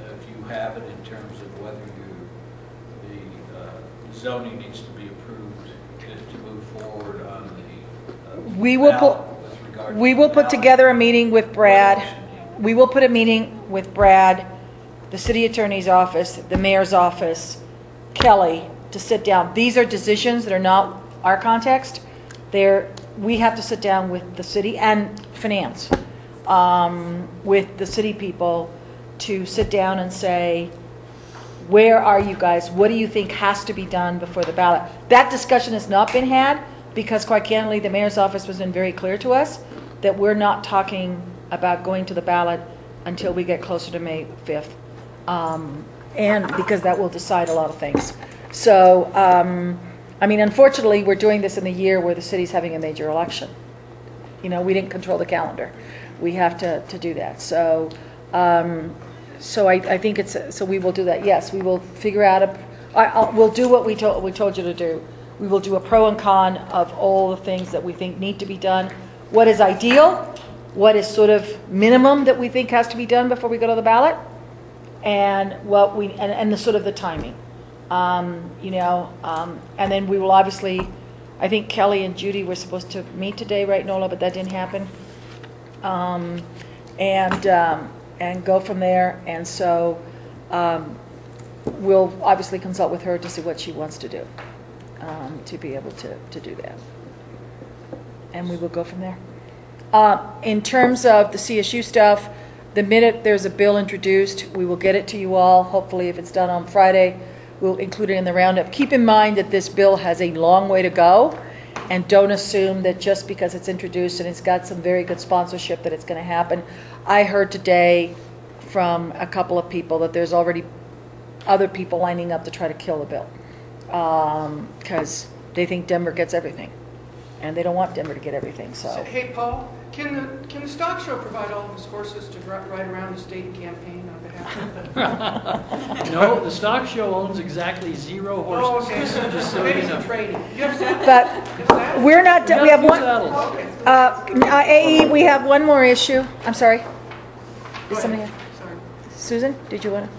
D: if you have it, in terms of whether the zoning needs to be approved to move forward on the
A: We will
D: ballot with regard to
A: We
D: the
A: will put
D: ballot?
A: together a meeting with Brad.
D: What else you need?
A: We will put a meeting with Brad, the city attorney's office, the mayor's office, Kelly, to sit down. These are decisions that are not our context. We have to sit down with the city and finance, with the city people, to sit down and say, where are you guys? What do you think has to be done before the ballot? That discussion has not been had because, quite candidly, the mayor's office was been very clear to us that we're not talking about going to the ballot until we get closer to May 5th. And because that will decide a lot of things. So, I mean, unfortunately, we're doing this in the year where the city's having a major election. You know, we didn't control the calendar. We have to do that. So, I think so we will do that. Yes, we will figure out we'll do what we told you to do. We will do a pro and con of all the things that we think need to be done. What is ideal? What is sort of minimum that we think has to be done before we go to the ballot? And and the sort of the timing. And then we will obviously, I think Kelly and Judy were supposed to meet today, right, Nola? But that didn't happen. And go from there. And so we'll obviously consult with her to see what she wants to do, to be able to do that. And we will go from there. In terms of the CSU stuff, the minute there's a bill introduced, we will get it to you all. Hopefully, if it's done on Friday, we'll include it in the roundup. Keep in mind that this bill has a long way to go, and don't assume that just because it's introduced and it's got some very good sponsorship that it's going to happen. I heard today from a couple of people that there's already other people lining up to try to kill the bill because they think Denver gets everything, and they don't want Denver to get everything. So,
B: Hey, Paul, can the stock show provide all of his horses to ride around the state and campaign on behalf of the...
H: No, the stock show owns exactly 0 horses.
B: Oh, okay.
H: Just so
B: Maybe
H: you
B: some
H: know.
B: training. You understand?
A: but we're not. We have one.
H: Saddles.
A: AE, we have one more issue. I'm sorry.
B: Go
A: Is somebody
B: ahead. Sorry.
A: Susan, did you want to?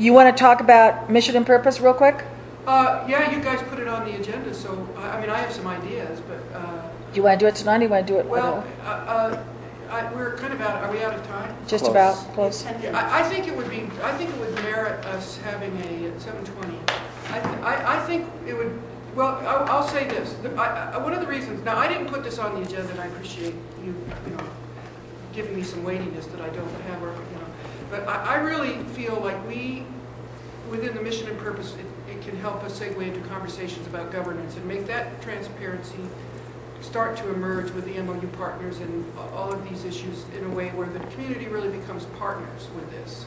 A: You want to talk about mission and purpose real quick?
B: Yeah, you guys put it on the agenda, so, I mean, I have some ideas, but...
A: Do you want to do it tonight or do you want to do it?
B: Well, we're kind of out, are we out of time?
A: Just
F: Close.
A: about close.
B: I think it would merit us having a 7:20. I think it would, well, I'll say this. One of the reasons, now I didn't put this on the agenda, and I appreciate you giving me some weightiness that I don't have, but I really feel like within the mission and purpose, it can help us segue into conversations about governance and make that transparency start to emerge with the MOU partners and all of these issues in a way where the community really becomes partners with this.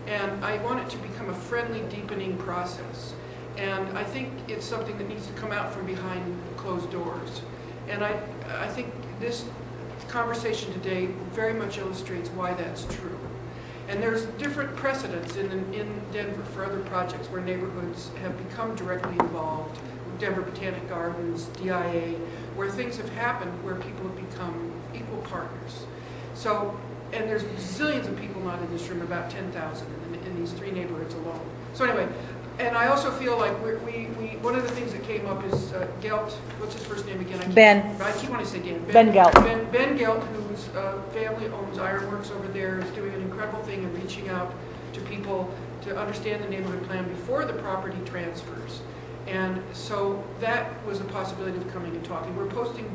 B: And I want it to become a friendly, deepening process. And I think it's something that needs to come out from behind closed doors. And I think this conversation today very much illustrates why that's true. And there's different precedents in Denver for other projects where neighborhoods have become directly involved, Denver Botanic Gardens, DIA, where things have happened where people have become equal partners. So, and there's zillions of people not in this room, about 10,000 in these 3 neighborhoods alone. So anyway, and I also feel like one of the things that came up is Gelt, what's his first name again? I keep wanting to say Dan.
A: Ben Gelt.
B: Ben Gelt, whose family owns Ironworks over there, is doing an incredible thing and reaching out to people to understand the neighborhood plan before the property transfers. And so that was a possibility of coming and talking. We're posting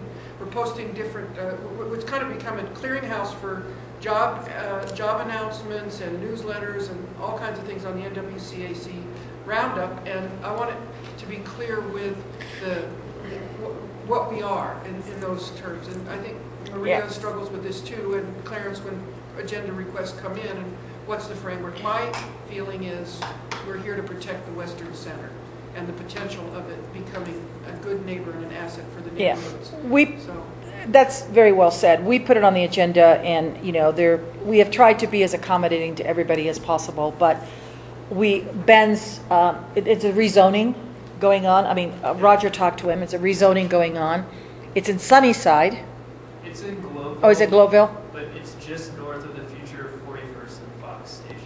B: different, it's kind of become a clearinghouse for job announcements and newsletters and all kinds of things on the NWCAC roundup. And I want it to be clear with what we are in those terms. And I think Maria struggles with this too, and Clarence, when agenda requests come in, and what's the framework? My feeling is we're here to protect the Western Center and the potential of it becoming a good neighbor and an asset for the neighborhoods.
A: That's very well said. We put it on the agenda, and we have tried to be as accommodating to everybody as possible. But it's a rezoning going on. I mean, Roger talked to him. It's a rezoning going on. It's in Sunnyside.
G: It's in Globeville.
A: Oh, is it Globeville?
G: But just north of the future 41st and Fox Station.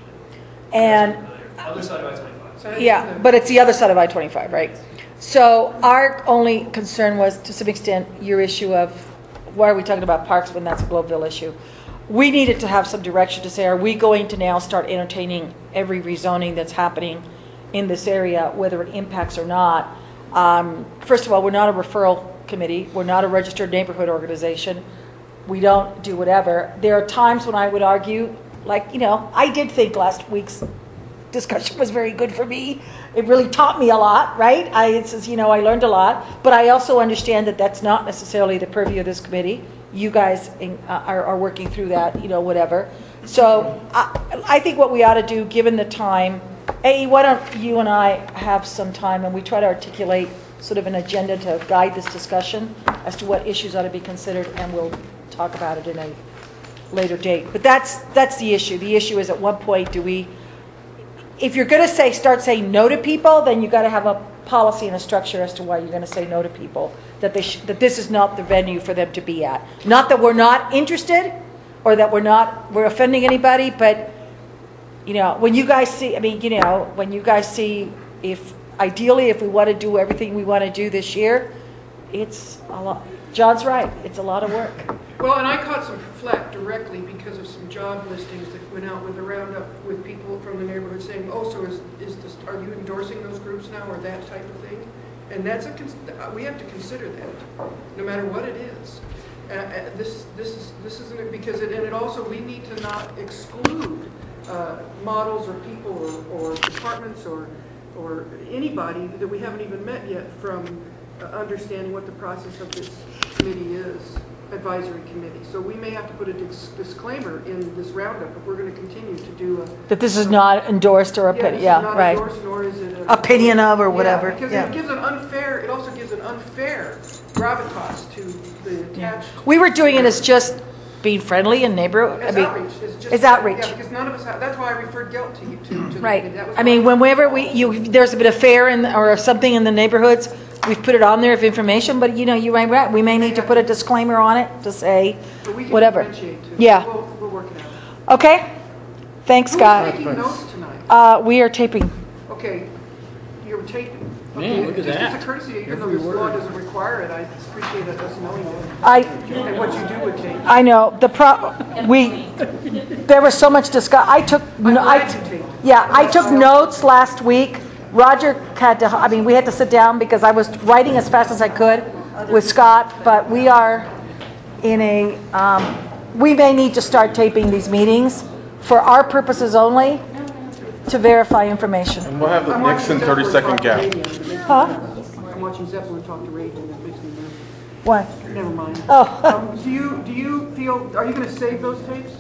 A: And,
G: Other side of I-25.
A: yeah, but it's the other side of I-25, right? So our only concern was, to some extent, your issue of, why are we talking about parks when that's a Globeville issue? We needed to have some direction to say, are we going to now start entertaining every rezoning that's happening in this area, whether it impacts or not? First of all, we're not a referral committee. We're not a registered neighborhood organization. We don't do whatever. There are times when I would argue, like, I did think last week's discussion was very good for me. It really taught me a lot, right? I learned a lot, but I also understand that that's not necessarily the purview of this committee. You guys are working through that, whatever. So I think what we ought to do, given the time, why don't you and I have some time and we try to articulate sort of an agenda to guide this discussion as to what issues ought to be considered, and we'll talk about it in a later date. But that's the issue. The issue is, at what point do we, if you're going to start saying no to people, then you got to have a policy and a structure as to why you're going to say no to people, that that this is not the venue for them to be at. Not that we're not interested or that we're offending anybody, but when you guys see, when you guys see, if ideally, if we want to do everything we want to do this year, it's a lot. John's right. It's a lot of work.
B: Well, and I caught some flack directly because of some job listings that went out with a roundup with people from the neighborhood saying, oh, so are you endorsing those groups now, or that type of thing? And we have to consider that, no matter what it is. This isn't it, because it also, we need to not exclude models or people or departments or anybody that we haven't even met yet from understanding what the process of this committee is, advisory committee. So we may have to put a disclaimer in this roundup if we're going to continue to do
A: that this is not endorsed or opinion.
B: Yeah, not right. Endorsed, nor is it
A: opinion of or whatever.
B: Because it gives it also gives an unfair gravitas to the attached.
A: We were doing it as just being friendly and neighborhood.
B: Outreach.
A: It's outreach.
B: Yeah, because none of us have. That's why I referred Gelt to you to
A: right. Whenever there's a bit of fair or something in the neighborhoods, we've put it on there of information. But you might right. We may need to put a disclaimer on it to say whatever. Yeah.
B: We'll work it out.
A: Okay. Thanks, Scott.
B: Who's taking notes tonight?
A: We are taping.
B: Okay. You're taping.
H: Man, look at
B: just
H: that.
B: Just a courtesy, even though this law doesn't require it, I appreciate us knowing it. And what you do with tape.
A: I know. There was so much discussion. I took notes last week. Roger had to, we had to sit down because I was writing as fast as I could with Scott, but we are in we may need to start taping these meetings for our purposes only to verify information.
F: And we'll have the Nixon 30-second gap.
A: Huh?
B: I'm watching Zeppelin talk to Reagan, and it makes me nervous.
A: What?
B: Never mind.
A: Oh.
B: Do you feel, are you going to save those tapes?